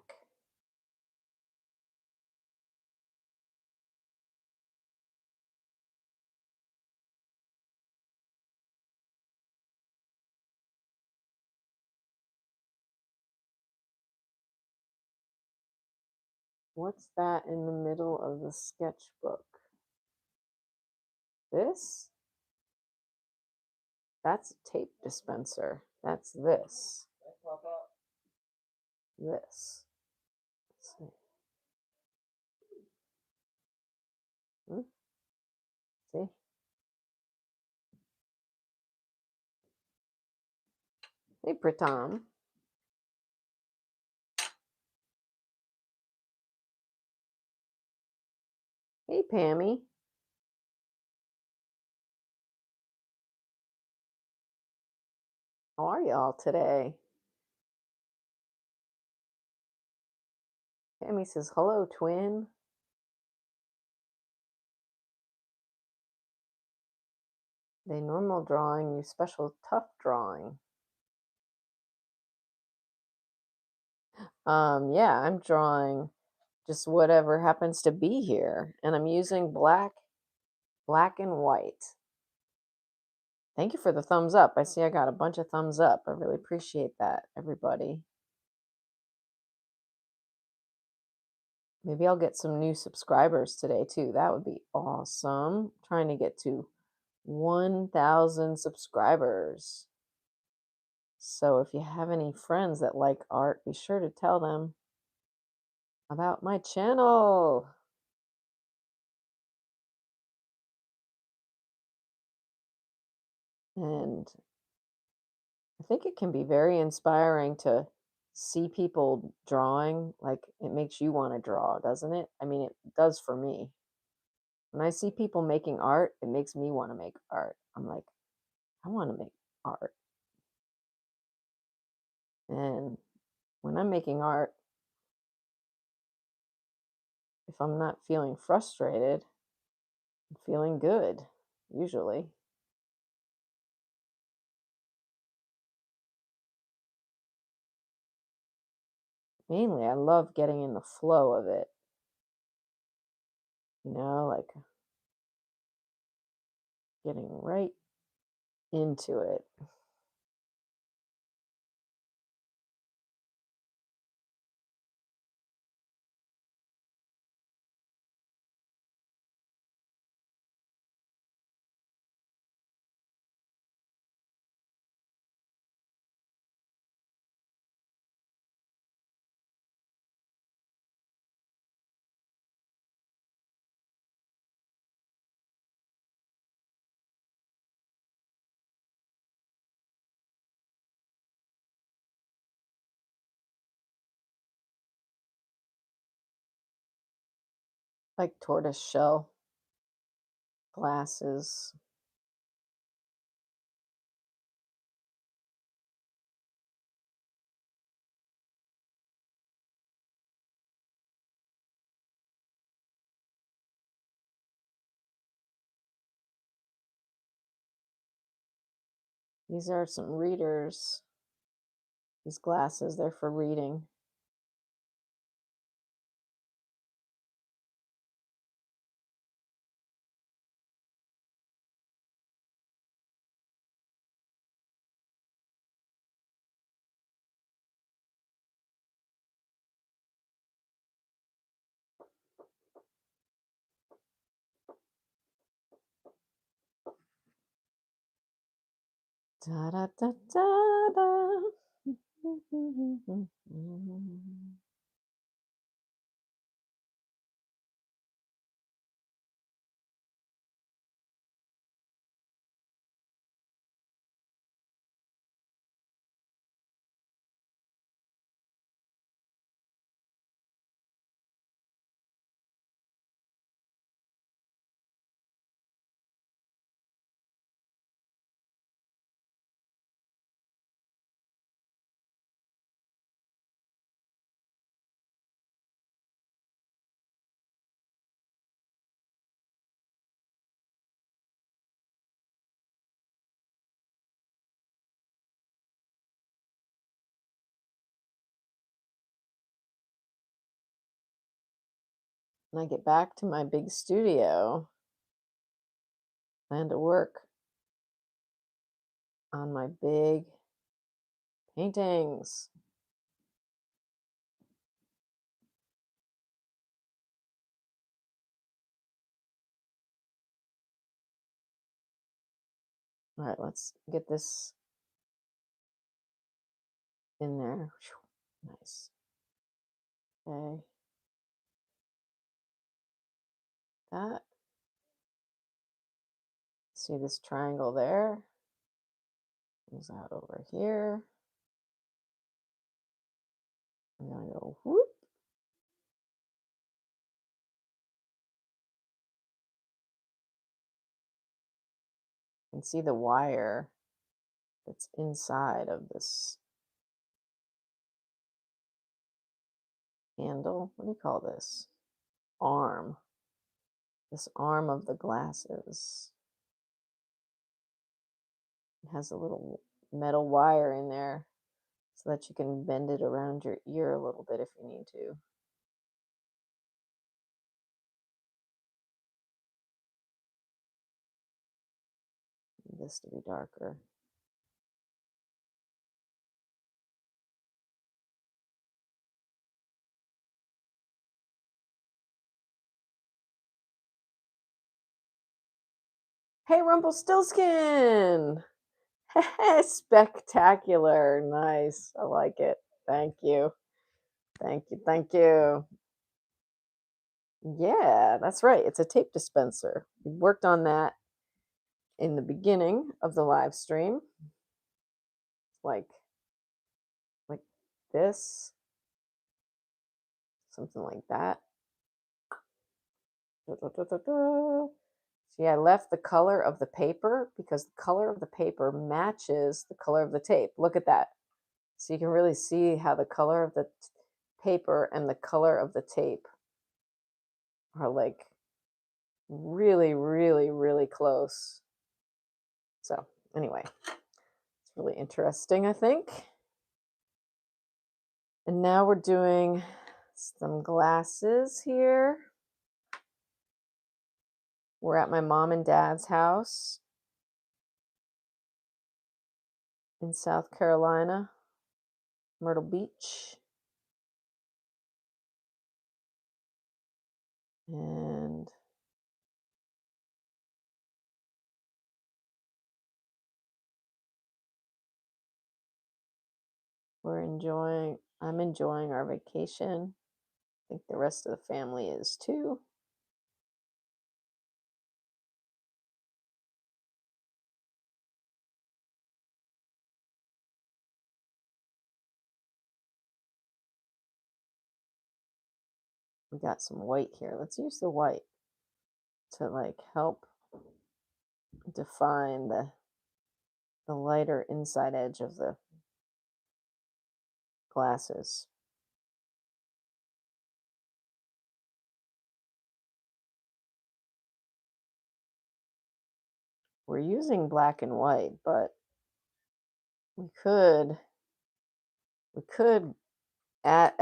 What's that in the middle of the sketchbook? This? That's a tape dispenser. That's this. This. Let's see. Hmm? See? Hey, Pritam. Hey, Pammy. How are y'all today? Pammy says, hello, twin. They normal drawing, you special tough drawing. Yeah, I'm drawing just whatever happens to be here. And I'm using black and white. Thank you for the thumbs up. I see I got a bunch of thumbs up. I really appreciate that, everybody. Maybe I'll get some new subscribers today too. That would be awesome. Trying to get to 1,000 subscribers. So if you have any friends that like art, be sure to tell them about my channel. And I think it can be very inspiring to see people drawing. Like, it makes you want to draw, doesn't it? I mean, it does for me. When I see people making art, it makes me want to make art. I'm like, I want to make art. And when I'm making art, if I'm not feeling frustrated, I'm feeling good, usually. Mainly, I love getting in the flow of it, like getting right into it. Like tortoise shell glasses. These are some readers. These glasses, they're for reading. Da da da da da. When I get back to my big studio, plan to work on my big paintings. All right, let's get this in there. Nice. Okay. That. See this triangle there? Comes out over here. I'm gonna go whoop. And see the wire that's inside of this handle. What do you call this? Arm. This arm of the glasses. It has a little metal wire in there so that you can bend it around your ear a little bit if you need to. This to be darker. Hey, Rumpelstiltskin! Spectacular. Nice. I like it. Thank you. Thank you. Thank you. Yeah, that's right. It's a tape dispenser. We worked on that in the beginning of the live stream. Like like this, something like that. Da, da, da, da, da. See, I left the color of the paper because the color of the paper matches the color of the tape. Look at that. So you can really see how the color of the paper and the color of the tape are like really, really, really close. So anyway, it's really interesting, I think. And now we're doing some glasses here. We're at my mom and dad's house in South Carolina, Myrtle Beach. And I'm enjoying our vacation. I think the rest of the family is too. We got some white here. Let's use the white to like help define the lighter inside edge of the glasses. We're using black and white, but we could add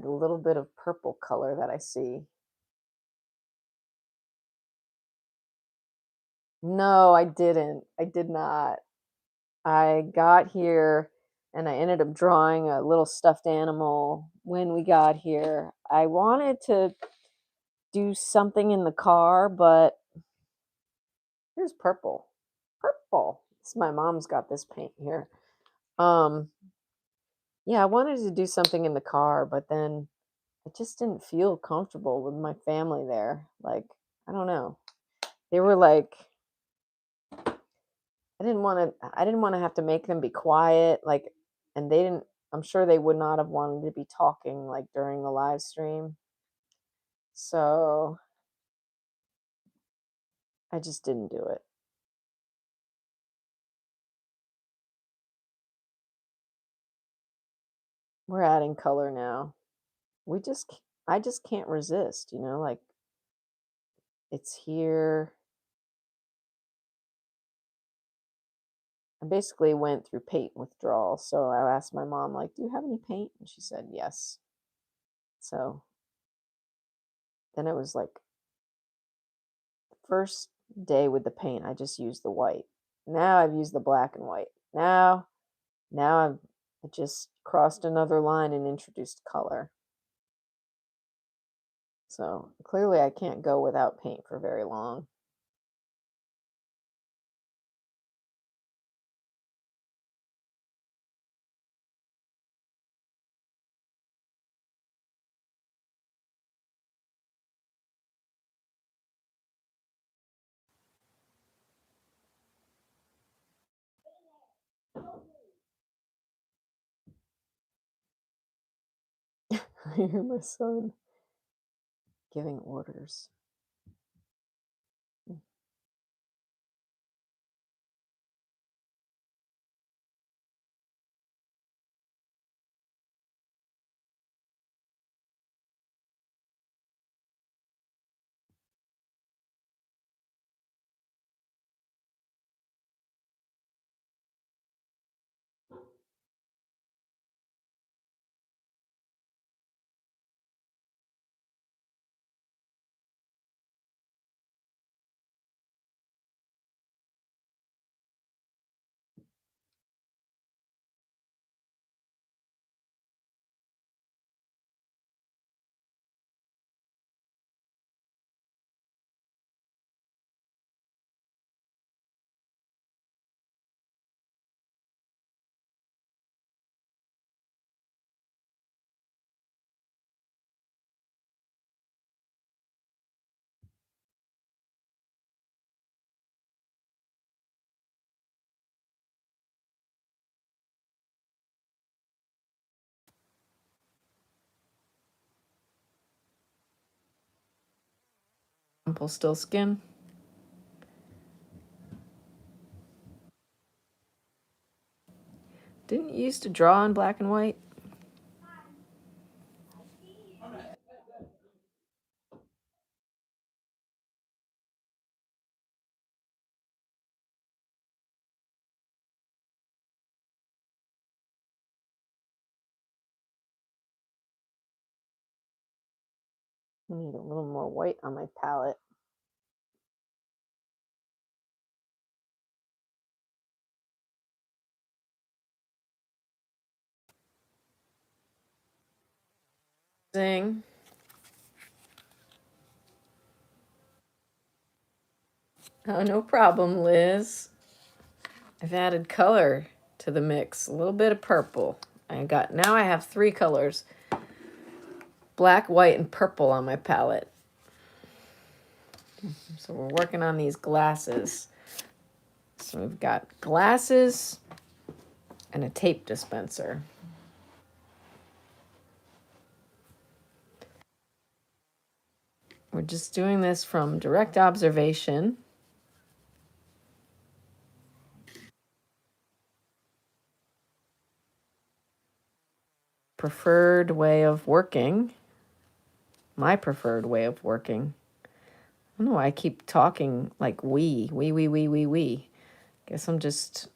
a little bit of purple color that I see. No, I didn't. I did not. I got here and I ended up drawing a little stuffed animal when we got here. I wanted to do something in the car, but here's purple. Purple. My mom's got this paint here. Um, yeah, I wanted to do something in the car, but then I just didn't feel comfortable with my family there. Like, I don't know. They were like, I didn't want to have to make them be quiet, like, and they didn't, I'm sure they would not have wanted to be talking like during the live stream. So I just didn't do it. We're adding color now. I just can't resist, like it's here. I basically went through paint withdrawal. So I asked my mom, like, do you have any paint? And she said, yes. So then it was like the first day with the paint, I just used the white. Now I've used the black and white. Now I just crossed another line and introduced color. So clearly I can't go without paint for very long. I hear my son giving orders. Still skin. Didn't you used to draw in black and white? I need a little more white on my palette. Zing. Oh, no problem, Liz. I've added color to the mix, a little bit of purple. Now I have 3 colors, black, white, and purple on my palette. So we're working on these glasses. So we've got glasses and a tape dispenser. We're just doing this from direct observation. Preferred way of working. My preferred way of working. I don't know why I keep talking like we. Guess I'm just,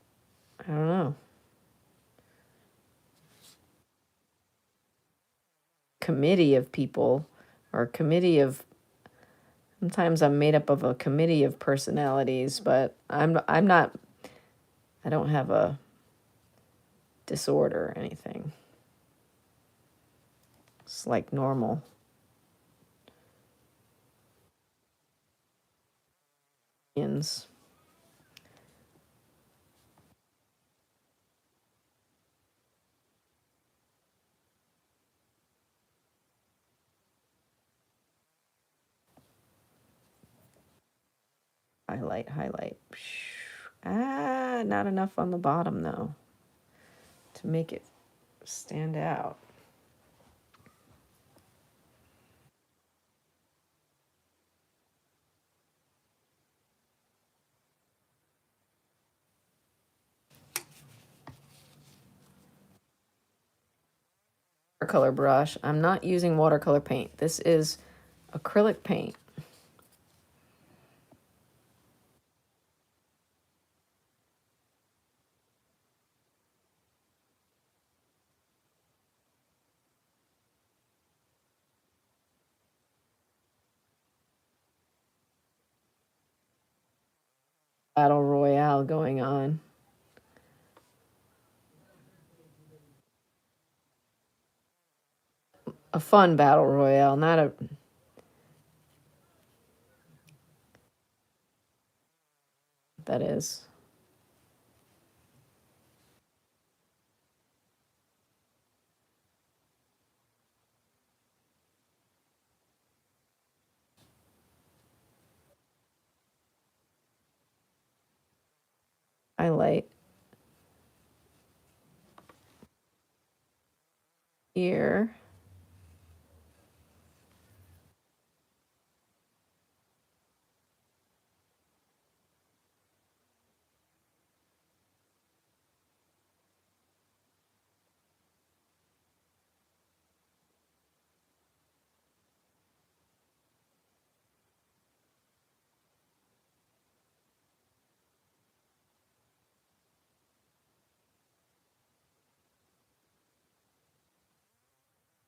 I don't know. Committee of people or a committee of, sometimes I'm made up of a committee of personalities, but I'm not, I don't have a disorder or anything. It's like normal. Ins. Highlight. Ah, not enough on the bottom though to make it stand out. Watercolor brush. I'm not using watercolor paint. This is acrylic paint. Battle Royale going on. A fun battle royale, not a. That is. Highlight here.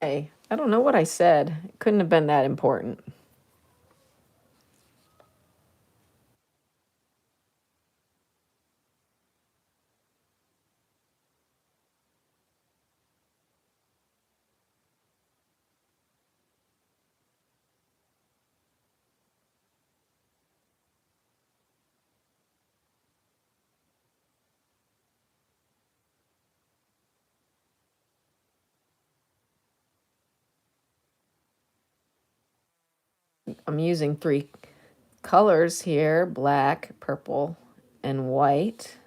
Hey, I don't know what I said. It couldn't have been that important. I'm using 3 colors here, black, purple, and white.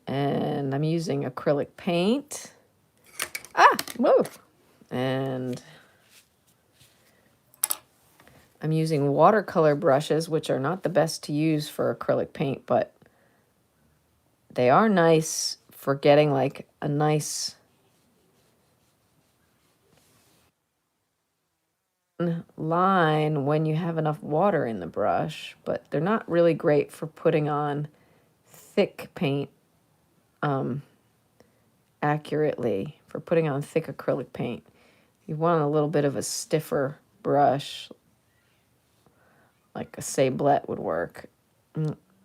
And I'm using acrylic paint. Whoa. And I'm using watercolor brushes, which are not the best to use for acrylic paint, but they are nice for getting like a nice line when you have enough water in the brush, but they're not really great for putting on thick paint accurately, for putting on thick acrylic paint. You want a little bit of a stiffer brush, like a sablette would work.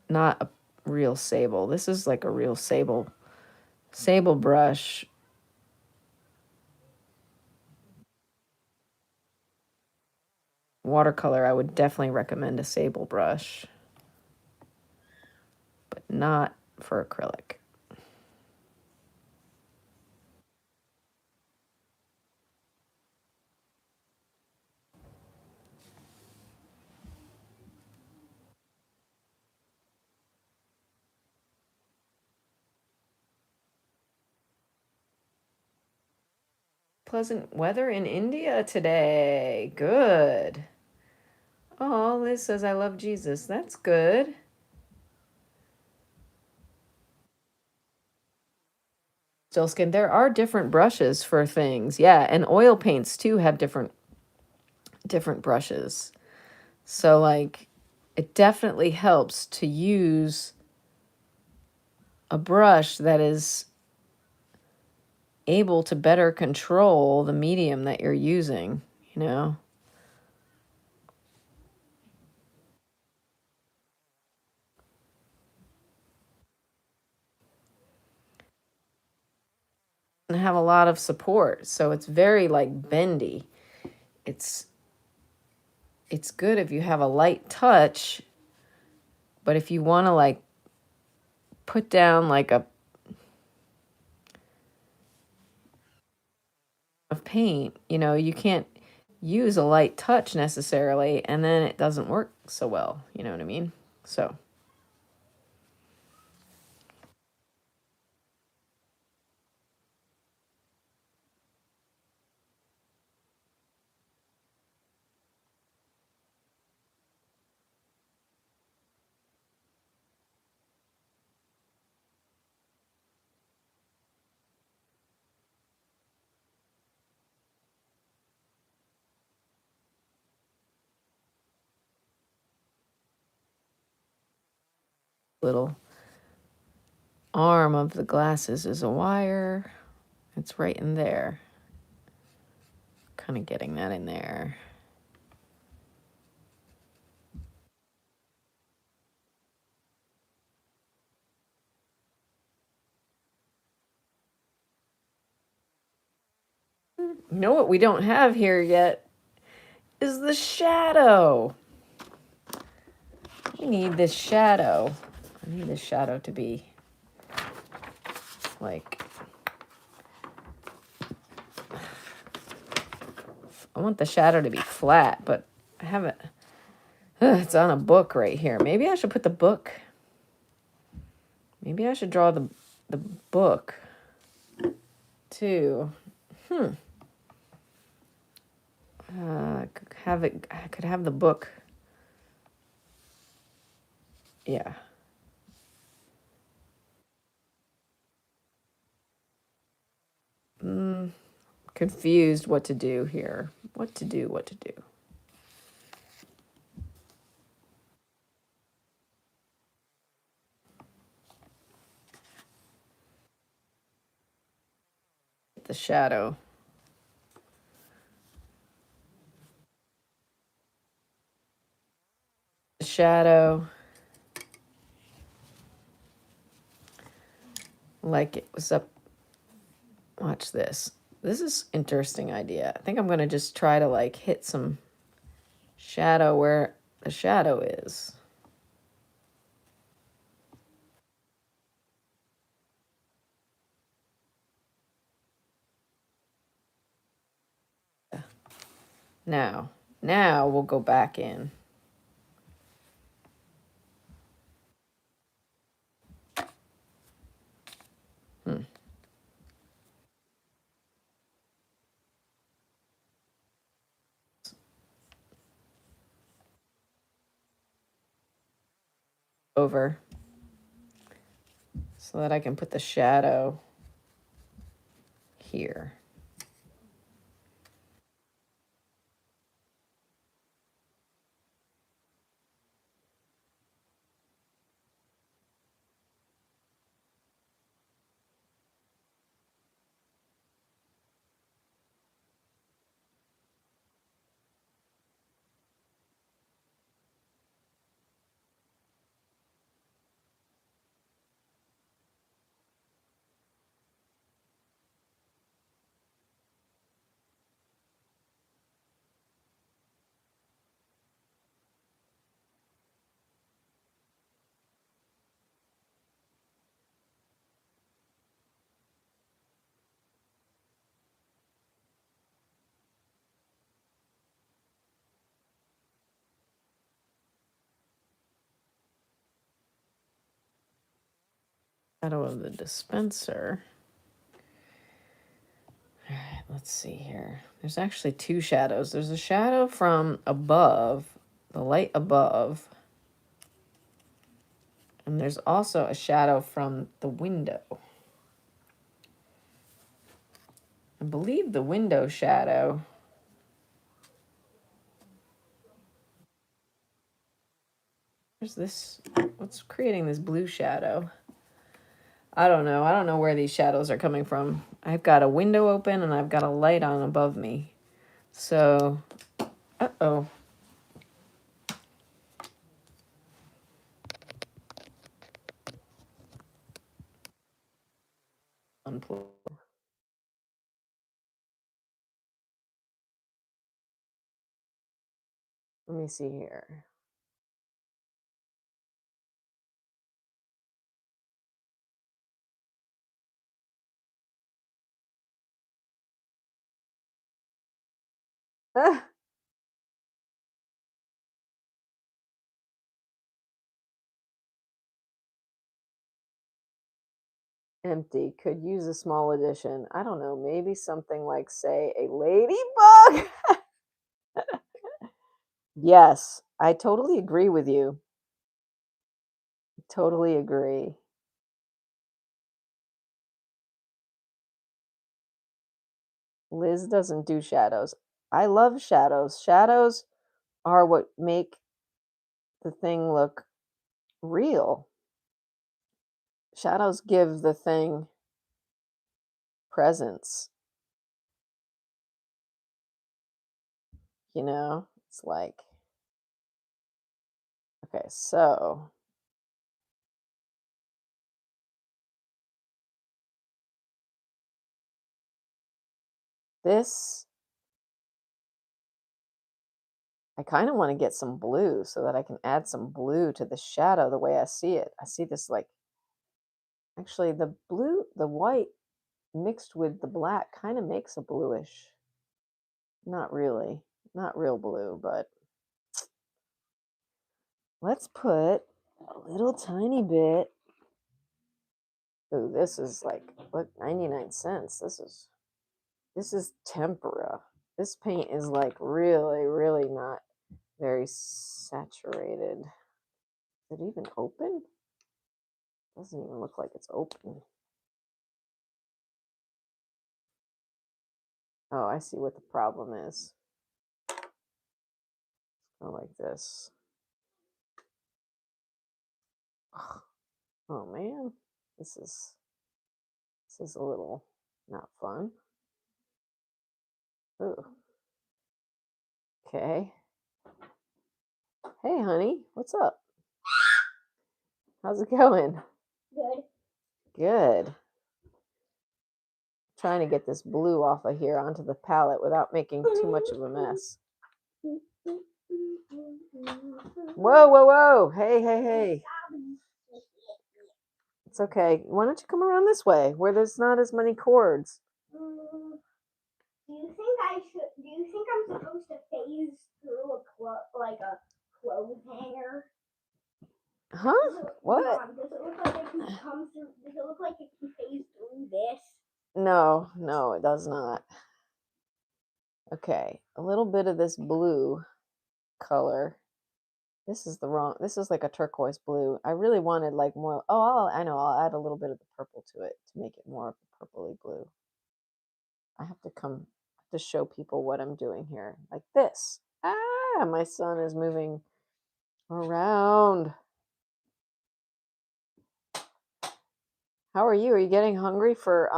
Not a real sable. This is like a real sable brush. Watercolor, I would definitely recommend a sable brush, but not for acrylic. Pleasant weather in India today. Good. Oh, Liz says, I love Jesus. That's good. Stillskin. There are different brushes for things. Yeah, and oil paints too have different brushes. So like it definitely helps to use a brush that is able to better control the medium that you're using, you know. And have a lot of support. So it's very like bendy. It's good if you have a light touch, but if you want to like put down like a of paint, you know, you can't use a light touch necessarily, and then it doesn't work so well, you know what I mean? So little arm of the glasses is a wire. It's right in there. Kind of getting that in there. You know what we don't have here yet is the shadow. We need this shadow. I need this shadow to be like, I want the shadow to be flat, but I haven't. It's on a book right here. Maybe I should put the book. Maybe I should draw the book too. I could have the book. Yeah. Confused what to do here. What to do. The shadow. The shadow. Like it was up. Watch this. This is interesting idea. I think I'm going to just try to like hit some shadow where the shadow is. Now we'll go back in. over so that I can put the shadow here. Shadow of the dispenser. All right, let's see here. There's actually two shadows. There's a shadow from above, the light above, and there's also a shadow from the window. I believe the window shadow Where's this? What's creating this blue shadow? I don't know. I don't know where these shadows are coming from. I've got a window open and I've got a light on above me. So, uh-oh. Unplug. Let me see here. Empty. Could use a small addition. I don't know. Maybe something like, say, a ladybug? Yes, I totally agree with you. Totally agree. Liz doesn't do shadows. I love shadows. Shadows are what make the thing look real. Shadows give the thing presence. You know, it's like, okay, so this, I kind of want to get some blue so that I can add some blue to the shadow the way I see it. I see this like, actually, the blue, the white mixed with the black kind of makes a bluish. Not really, not real blue, but let's put a little tiny bit. Ooh, this is like, what, 99 cents. This is tempera. This paint is like really, really not very saturated. Is it even open? Doesn't even look like it's open. Oh, I see what the problem is. Go like this. Oh man, this is a little not fun. Ooh. Okay. Hey, honey, what's up? How's it going? Good. Good. Trying to get this blue off of here onto the palette without making too much of a mess. Whoa, whoa, whoa. Hey, hey, hey. It's okay. Why don't you come around this way where there's not as many cords? Do you think I'm supposed to phase through a clothes hanger? Huh? What? Mom, does it look like it can come through? Does it look like it can phase through this? No, no, it does not. Okay, a little bit of this blue color This is the wrong, this is like a turquoise blue. I really wanted like more, oh, I know, I'll add a little bit of the purple to it to make it more of a purpley blue. I have to come to show people what I'm doing here, like this. Ah, my son is moving around. How are you? Are you getting hungry for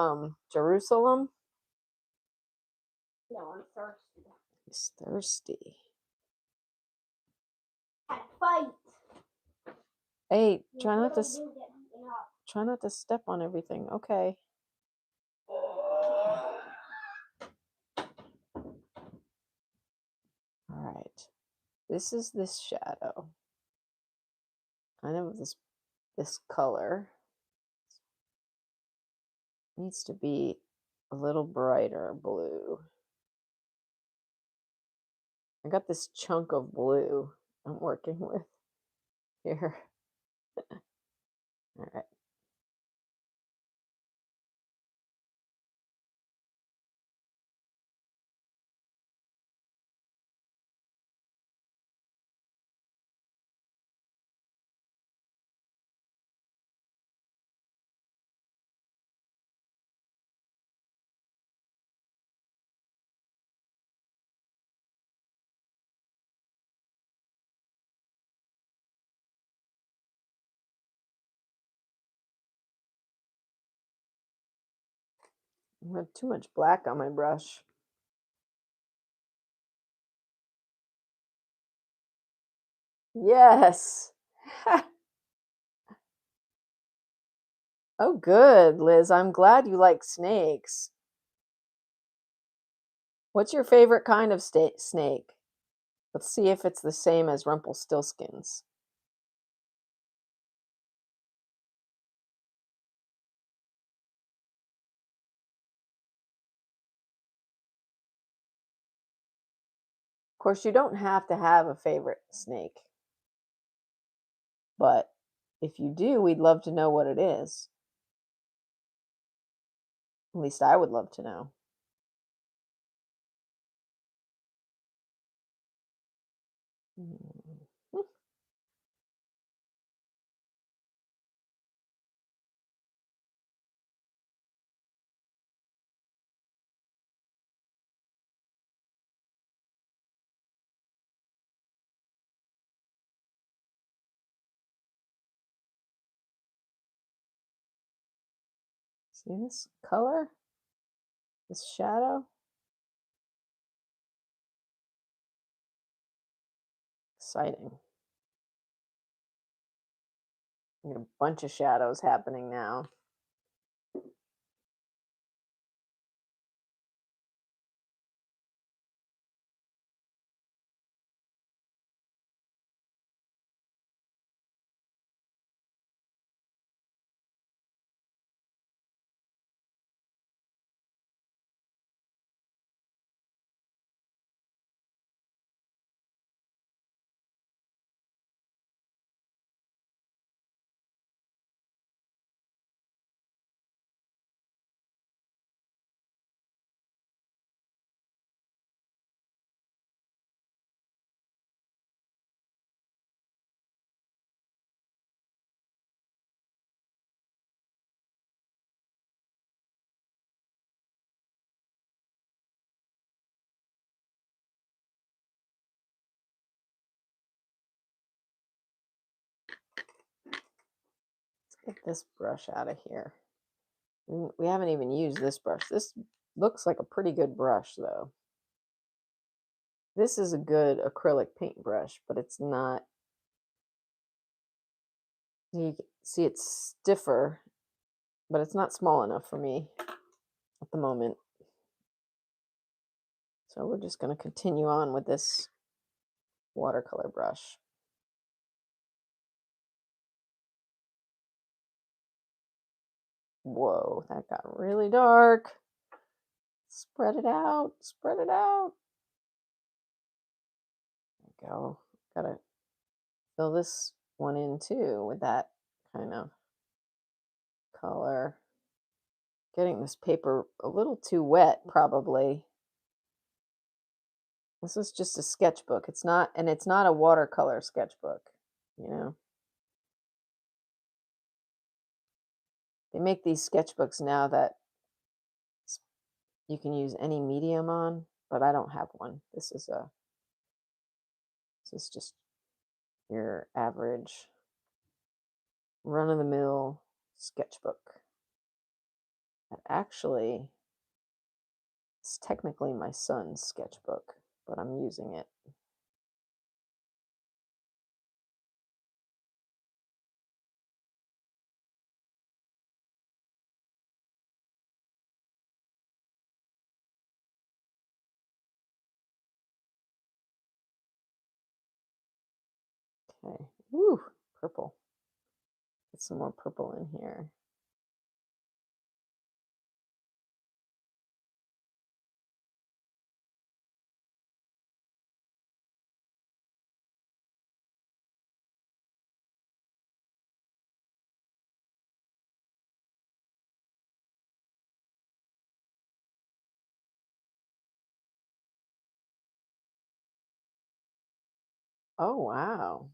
Jerusalem? No, I'm thirsty. He's thirsty. Had a fight. Hey, You try not to really do get beaten up. try not to step on everything. Okay. All right. This is this shadow. Kind of this color. Needs to be a little brighter blue. I got this chunk of blue I'm working with here. All right. I have too much black on my brush. Yes. Oh, good, Liz. I'm glad you like snakes. What's your favorite kind of snake? Let's see if it's the same as Rumpelstiltskin's. Of course, you don't have to have a favorite snake. But if you do, we'd love to know what it is. At least I would love to know. See this color? This shadow? Exciting. I got a bunch of shadows happening now. Get this brush out of here. We haven't even used this brush. This looks like a pretty good brush, though. This is a good acrylic paintbrush, but it's not. You can see it's stiffer, but it's not small enough for me at the moment. So we're just going to continue on with this watercolor brush. Whoa, that got really dark. Spread it out, spread it out. There we go. Gotta fill this one in too with that kind of color. Getting this paper a little too wet, probably. This is just a sketchbook. It's not a watercolor sketchbook, you know. They make these sketchbooks now that you can use any medium on, but I don't have one. This is just your average run of the mill sketchbook. That actually is technically my son's sketchbook, but I'm using it. Okay. Woo, purple. Get some more purple in here. Oh, wow.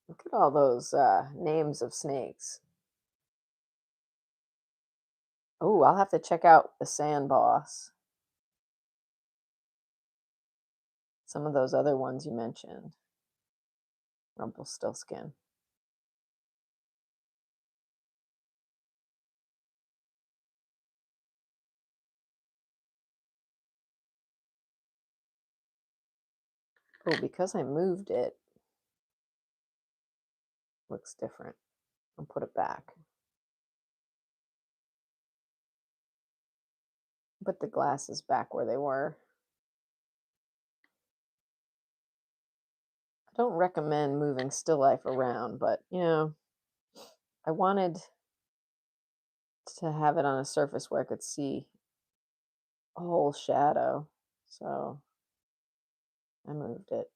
Look at all those names of snakes. Oh, I'll have to check out the sand boss. Some of those other ones you mentioned. Rumpelstiltskin. Oh, because I moved it, looks different. I'll put it back. Put the glasses back where they were. I don't recommend moving still life around, but I wanted to have it on a surface where I could see a whole shadow. So I moved it.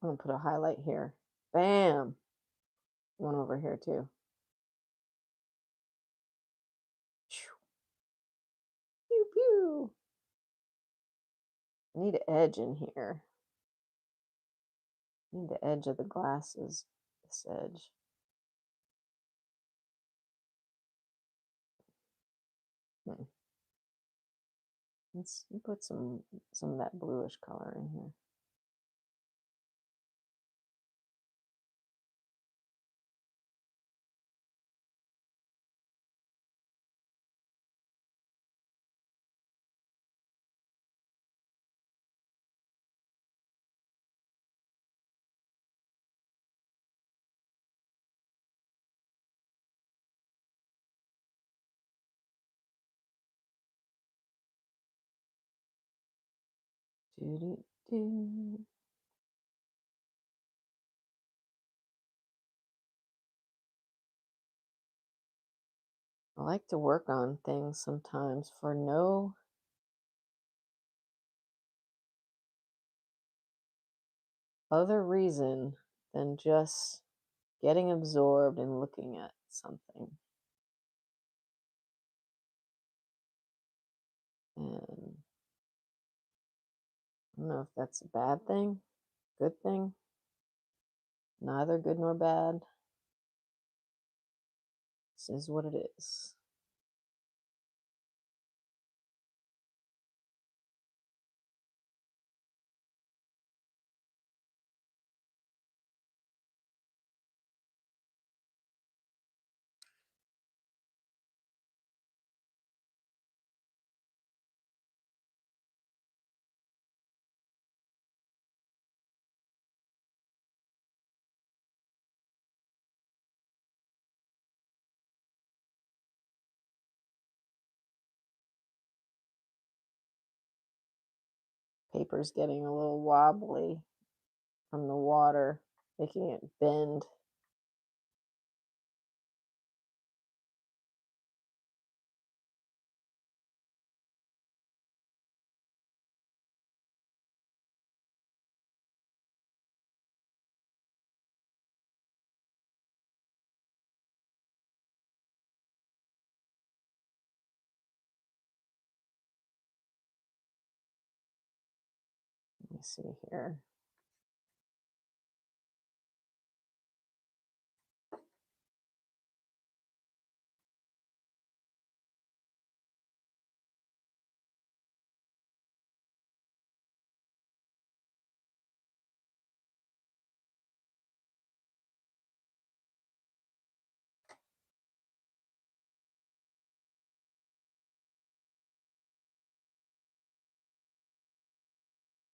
I'm gonna put a highlight here. Bam! One over here too. Pew pew. I need an edge in here. I need the edge of the glasses. This edge. Let's put some of that bluish color in here. Doo-doo-doo. I like to work on things sometimes for no other reason than just getting absorbed and looking at something. And I don't know if that's a bad thing, good thing, neither good nor bad. This is what it is. Paper's getting a little wobbly from the water, making it bend. see here.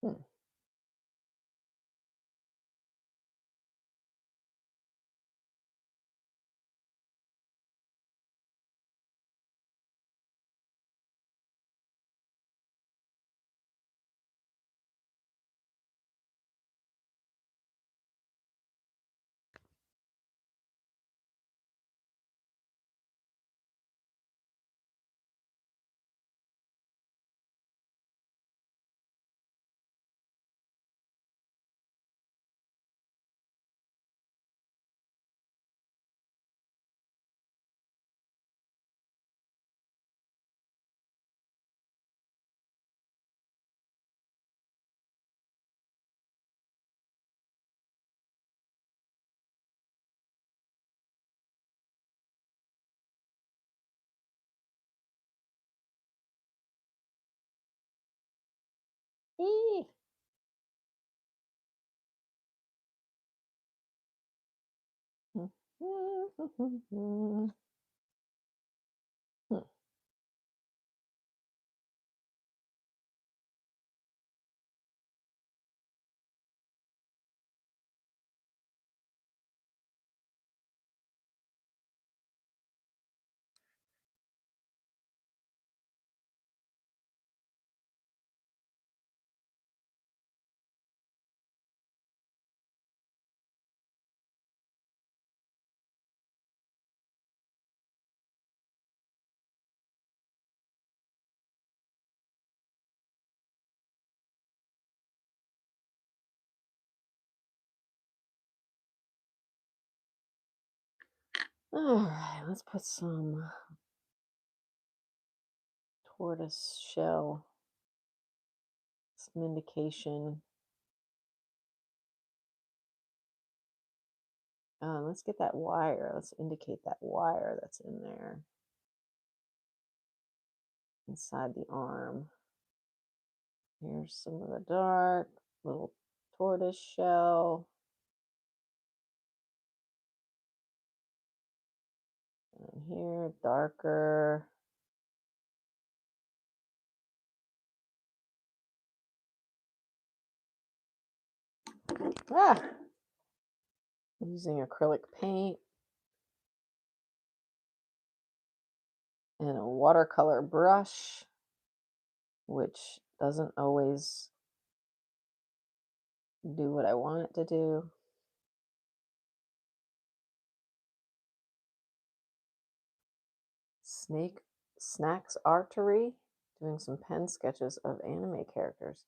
Hmm. Eee. Hmm. All right, let's put some tortoise shell, some indication. Let's get that wire. Let's indicate that wire that's in there inside the arm. Here's some of the dark, little tortoise shell. And here, darker. Ah! Using acrylic paint and a watercolor brush, which doesn't always do what I want it to do. Snacks Artery, doing some pen sketches of anime characters.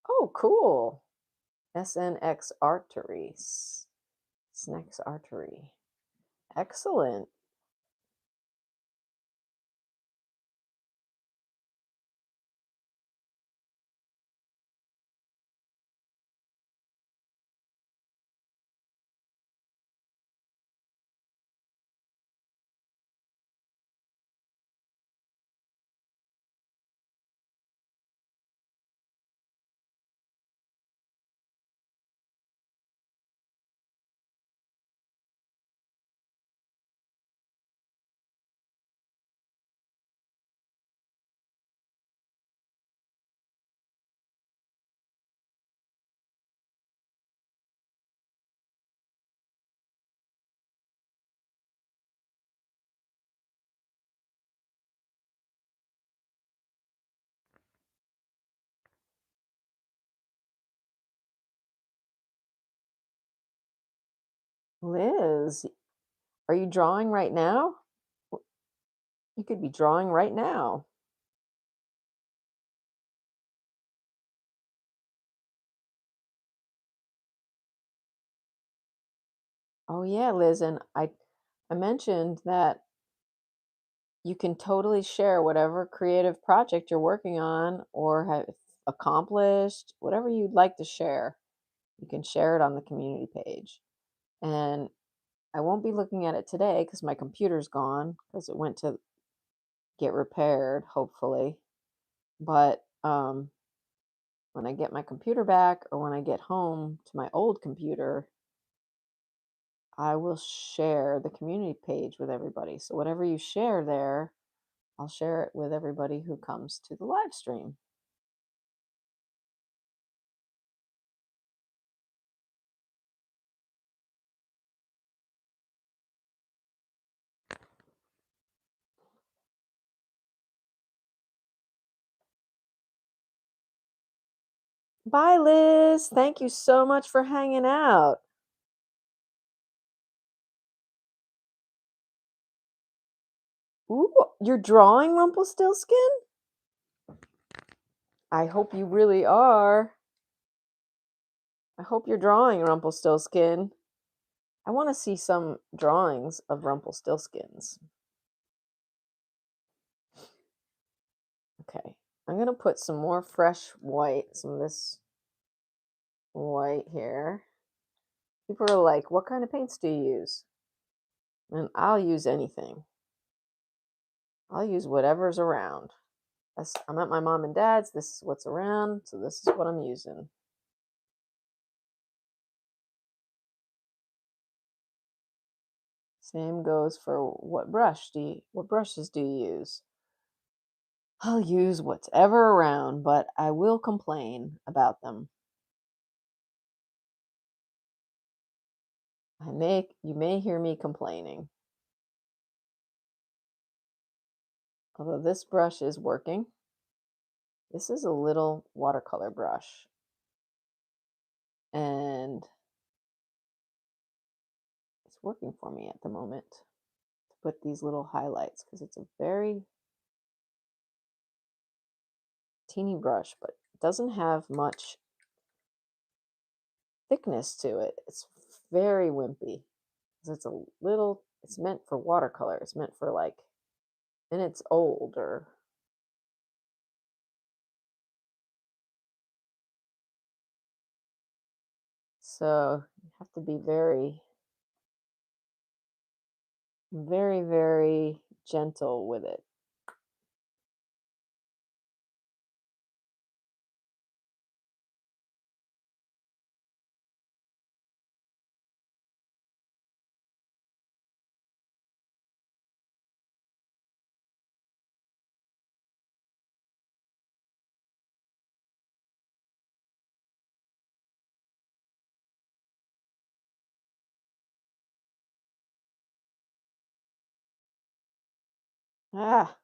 Oh, cool. SNX Arteries. Snacks Artery. Excellent. Liz, are you drawing right now? You could be drawing right now. Oh yeah, Liz, and I mentioned that you can totally share whatever creative project you're working on or accomplished, whatever you'd like to share. You can share it on the community page. And I won't be looking at it today because my computer's gone because it went to get repaired, hopefully. But when I get my computer back or when I get home to my old computer, I will share the community page with everybody. So whatever you share there, I'll share it with everybody who comes to the live stream. Bye, Liz. Thank you so much for hanging out. Ooh, you're drawing Rumpelstiltskin? I hope you really are. I hope you're drawing Rumpelstiltskin. I want to see some drawings of Rumpelstiltskins. Okay, I'm going to put some more fresh white, some of this white here. People are like, what kind of paints do you use? And I'll use anything. I'll use whatever's around. I'm at my mom and dad's. This is what's around, so this is what I'm using. Same goes for what brushes do you use? I'll use whatever around, but I will complain about them. You may hear me complaining. Although this brush is working. This is a little watercolor brush. And it's working for me at the moment to put these little highlights because it's a very teeny brush, but it doesn't have much thickness to it. It's very wimpy. It's it's meant for watercolor. It's meant for and it's older. So you have to be very, very, very gentle with it. Ah.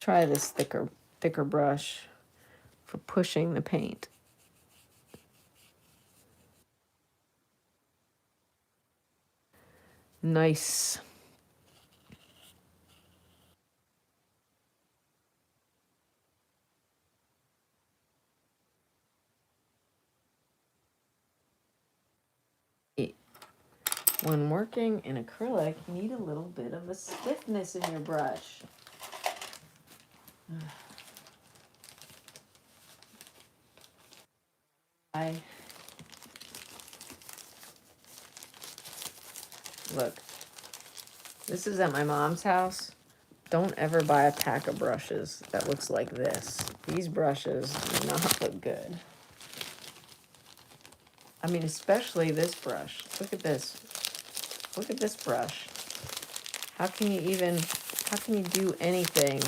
Try this thicker brush for pushing the paint. Nice. When working in acrylic, you need a little bit of a stiffness in your brush. Look, this is at my mom's house. Don't ever buy a pack of brushes that looks like this. These brushes do not look good. I mean, especially this brush. Look at this. Look at this brush. How can you do anything?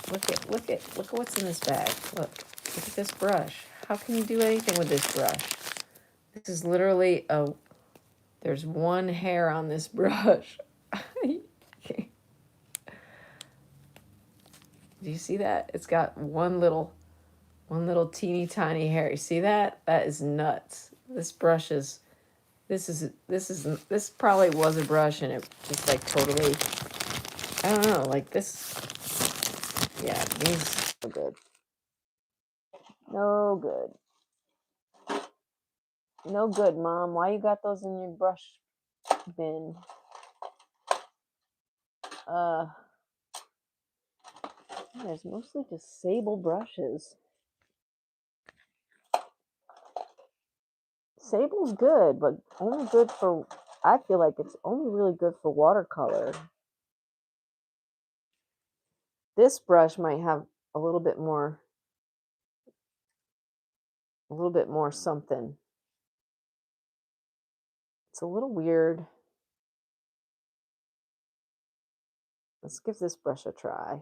Look at what's in this bag. Look at this brush. How can you do anything with this brush? This is literally there's one hair on this brush. Do you see that? It's got one little teeny tiny hair. You see that? That is nuts. This probably was a brush and it just totally, I don't know, this. Yeah, these are good. No good. No good, Mom. Why you got those in your brush bin? There's mostly just sable brushes. Sable's good, but only good for, I feel like it's only really good for watercolor. This brush might have a little bit more something. It's a little weird. Let's give this brush a try.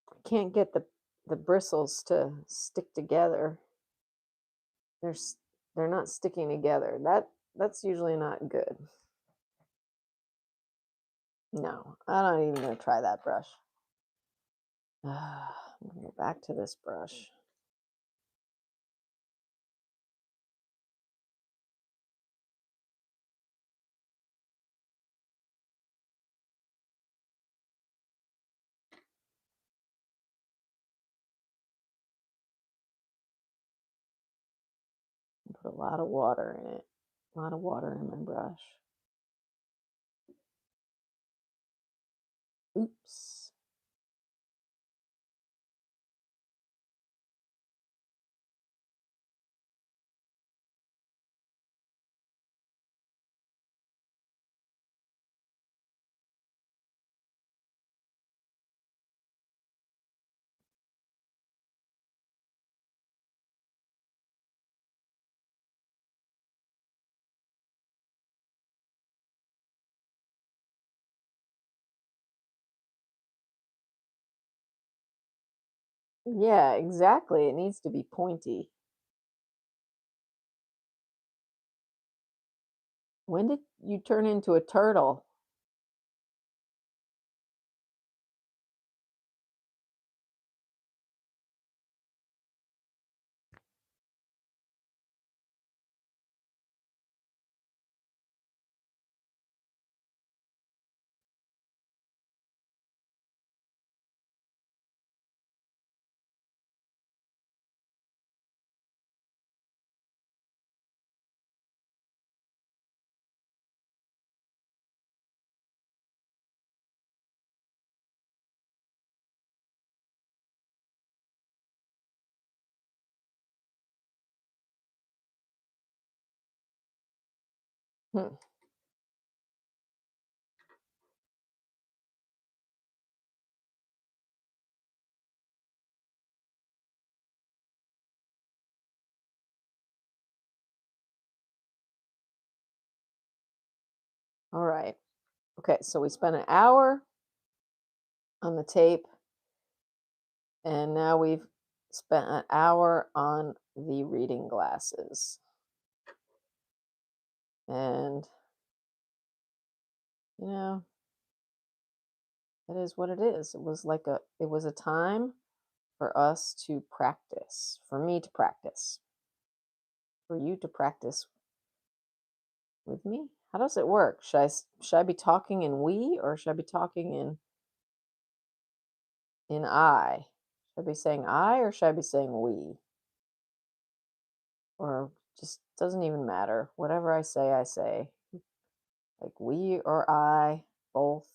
I can't get the bristles to stick together. They're not sticking together. That's usually not good. No, I'm not even gonna try that brush. I'm gonna go back to this brush. Put a lot of water in it. A lot of water in my brush. Oops. Yeah, exactly. It needs to be pointy. When did you turn into a turtle? Hmm. All right. Okay, so we spent an hour on the tape, and now we've spent an hour on the reading glasses. And, you know, it is what it is. It was a time for us to practice, for me to practice, for you to practice with me. How does it work? Should I be talking in we, or should I be talking in I? Should I be saying I, or should I be saying we? Or just doesn't even matter. Whatever I say, I say. Like we or I, both.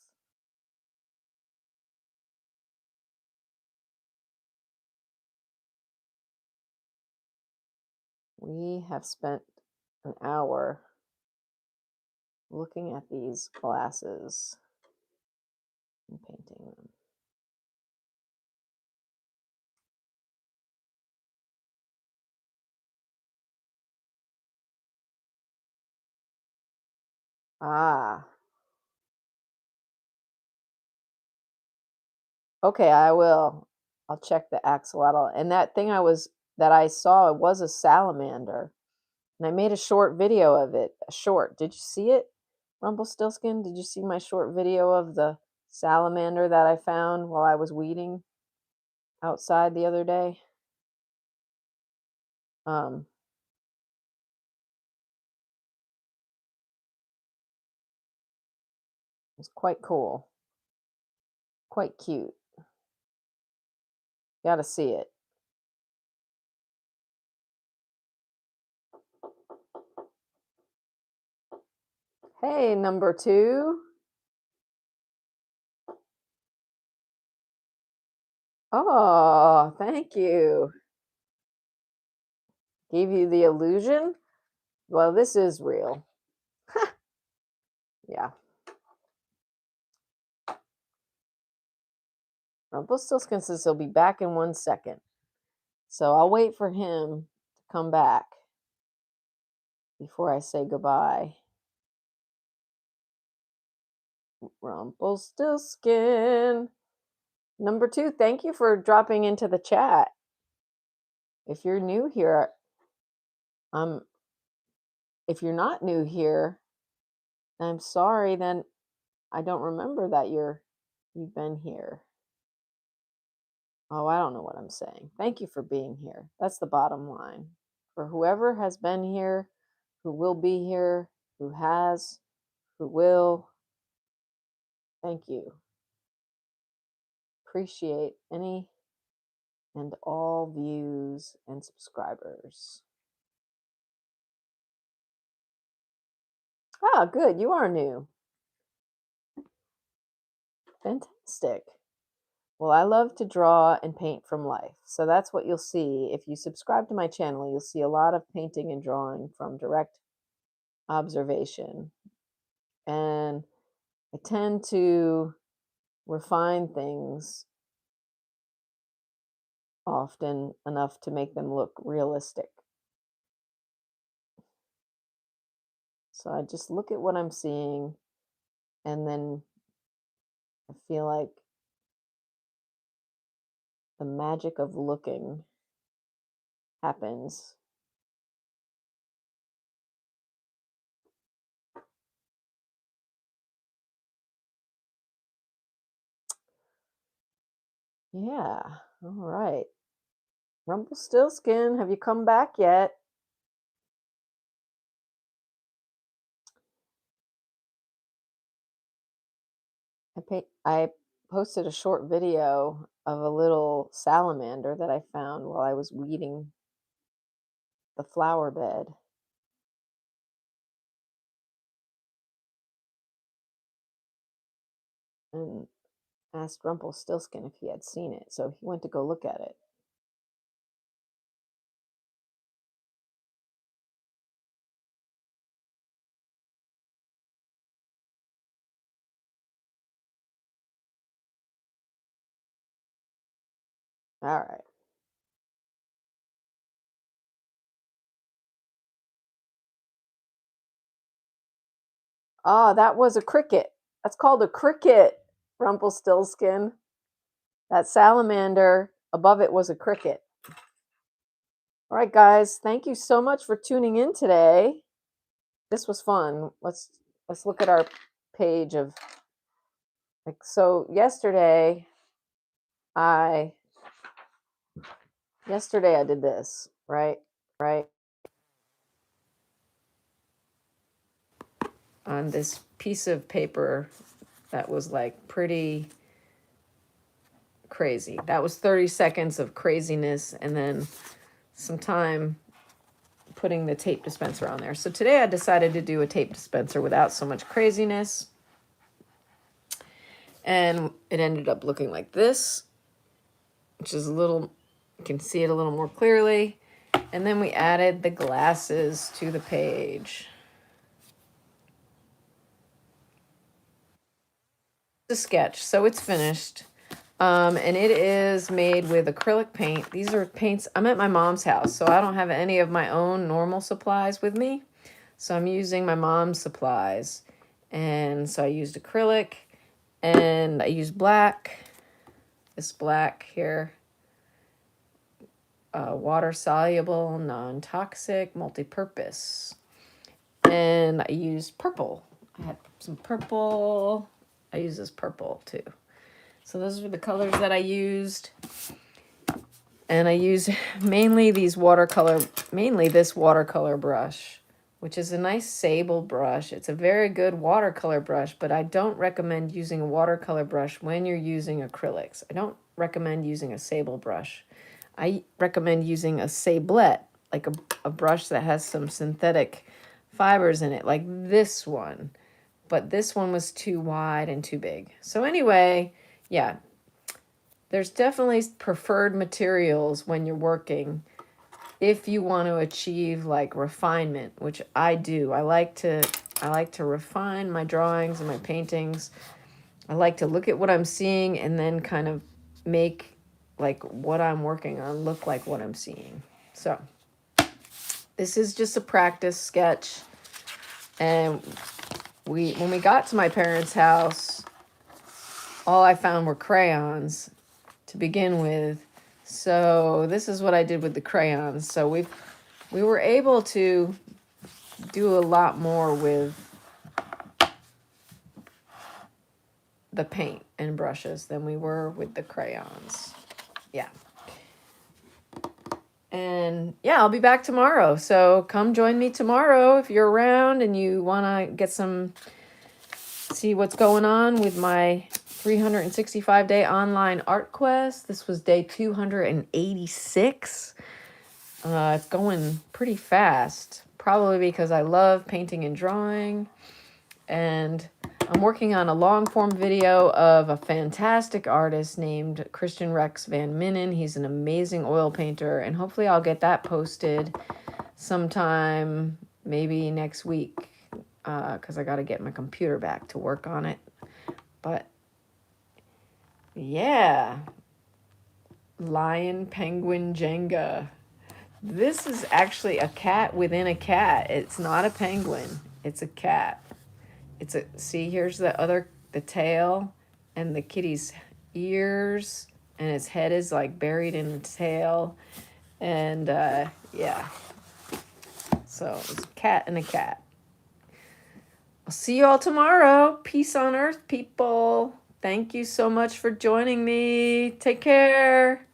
We have spent an hour looking at these glasses and painting them. Ah, okay, I will. I'll check the axolotl. And that I saw was a salamander. And I made a short video of it. A short. Did you see it, Rumpelstiltskin? Did you see my short video of the salamander that I found while I was weeding outside the other day? Um, it was quite cool. Quite cute. Got to see it. Hey, number 2. Oh, thank you. Gave you the illusion? Well, this is real. Yeah. Rumpelstiltskin says he'll be back in 1 second. So I'll wait for him to come back before I say goodbye. Rumpelstiltskin. Number 2, thank you for dropping into the chat. If you're new here, if you're not new here, I'm sorry, then I don't remember that you've been here. Oh, I don't know what I'm saying. Thank you for being here. That's the bottom line. For whoever has been here, who will be here, who has, who will, thank you. Appreciate any and all views and subscribers. Ah, good. You are new. Fantastic. Well, I love to draw and paint from life. So that's what you'll see. If you subscribe to my channel, you'll see a lot of painting and drawing from direct observation. And I tend to refine things often enough to make them look realistic. So I just look at what I'm seeing, and then I feel like the magic of looking happens. Yeah, all right. Rumpelstiltskin, have you come back yet? I posted a short video of a little salamander that I found while I was weeding the flower bed. And asked Rumpelstiltskin if he had seen it, so he went to go look at it. All right. Ah, that was a cricket. That's called a cricket, Rumpelstiltskin. That salamander, above it was a cricket. All right, guys, thank you so much for tuning in today. This was fun. Let's look at our page of so yesterday I did this, right? On this piece of paper that was like pretty crazy. That was 30 seconds of craziness and then some time putting the tape dispenser on there. So today I decided to do a tape dispenser without so much craziness. And it ended up looking like this, which is you can see it a little more clearly. And then we added the glasses to the page. The sketch, so it's finished. And it is made with acrylic paint. These are paints. I'm at my mom's house, so I don't have any of my own normal supplies with me. So I'm using my mom's supplies. And so I used acrylic and I used black. This black here. Water soluble, non-toxic, multi-purpose. And I used purple. I had some purple. I use this purple too. So those are the colors that I used. And I use mainly this watercolor brush, which is a nice sable brush. It's a very good watercolor brush, but I don't recommend using a watercolor brush when you're using acrylics. I don't recommend using a sable brush. I recommend using a sablette, like a brush that has some synthetic fibers in it, like this one. but this one was too wide and too big. So anyway, yeah, there's definitely preferred materials when you're working if you want to achieve like refinement, which I do. I like to refine my drawings and my paintings. I like to look at what I'm seeing and then kind of make like what I'm working on look like what I'm seeing. So this is just a practice sketch. And when we got to my parents' house, all I found were crayons to begin with. So this is what I did with the crayons. So we were able to do a lot more with the paint and brushes than we were with the crayons. Yeah. And yeah, I'll be back tomorrow. So come join me tomorrow if you're around and you want to get see what's going on with my 365-day online art quest. This was day 286. It's going pretty fast, probably because I love painting and drawing. And I'm working on a long form video of a fantastic artist named Christian Rex Van Minnen. He's an amazing oil painter, and hopefully I'll get that posted sometime, maybe next week, because I got to get my computer back to work on it. But yeah, Lion Penguin Jenga. This is actually a cat within a cat. It's not a penguin. It's a cat. See, here's the tail and the kitty's ears, and its head is like buried in the tail. And yeah. So it's a cat and a cat. I'll see you all tomorrow. Peace on earth, people. Thank you so much for joining me. Take care.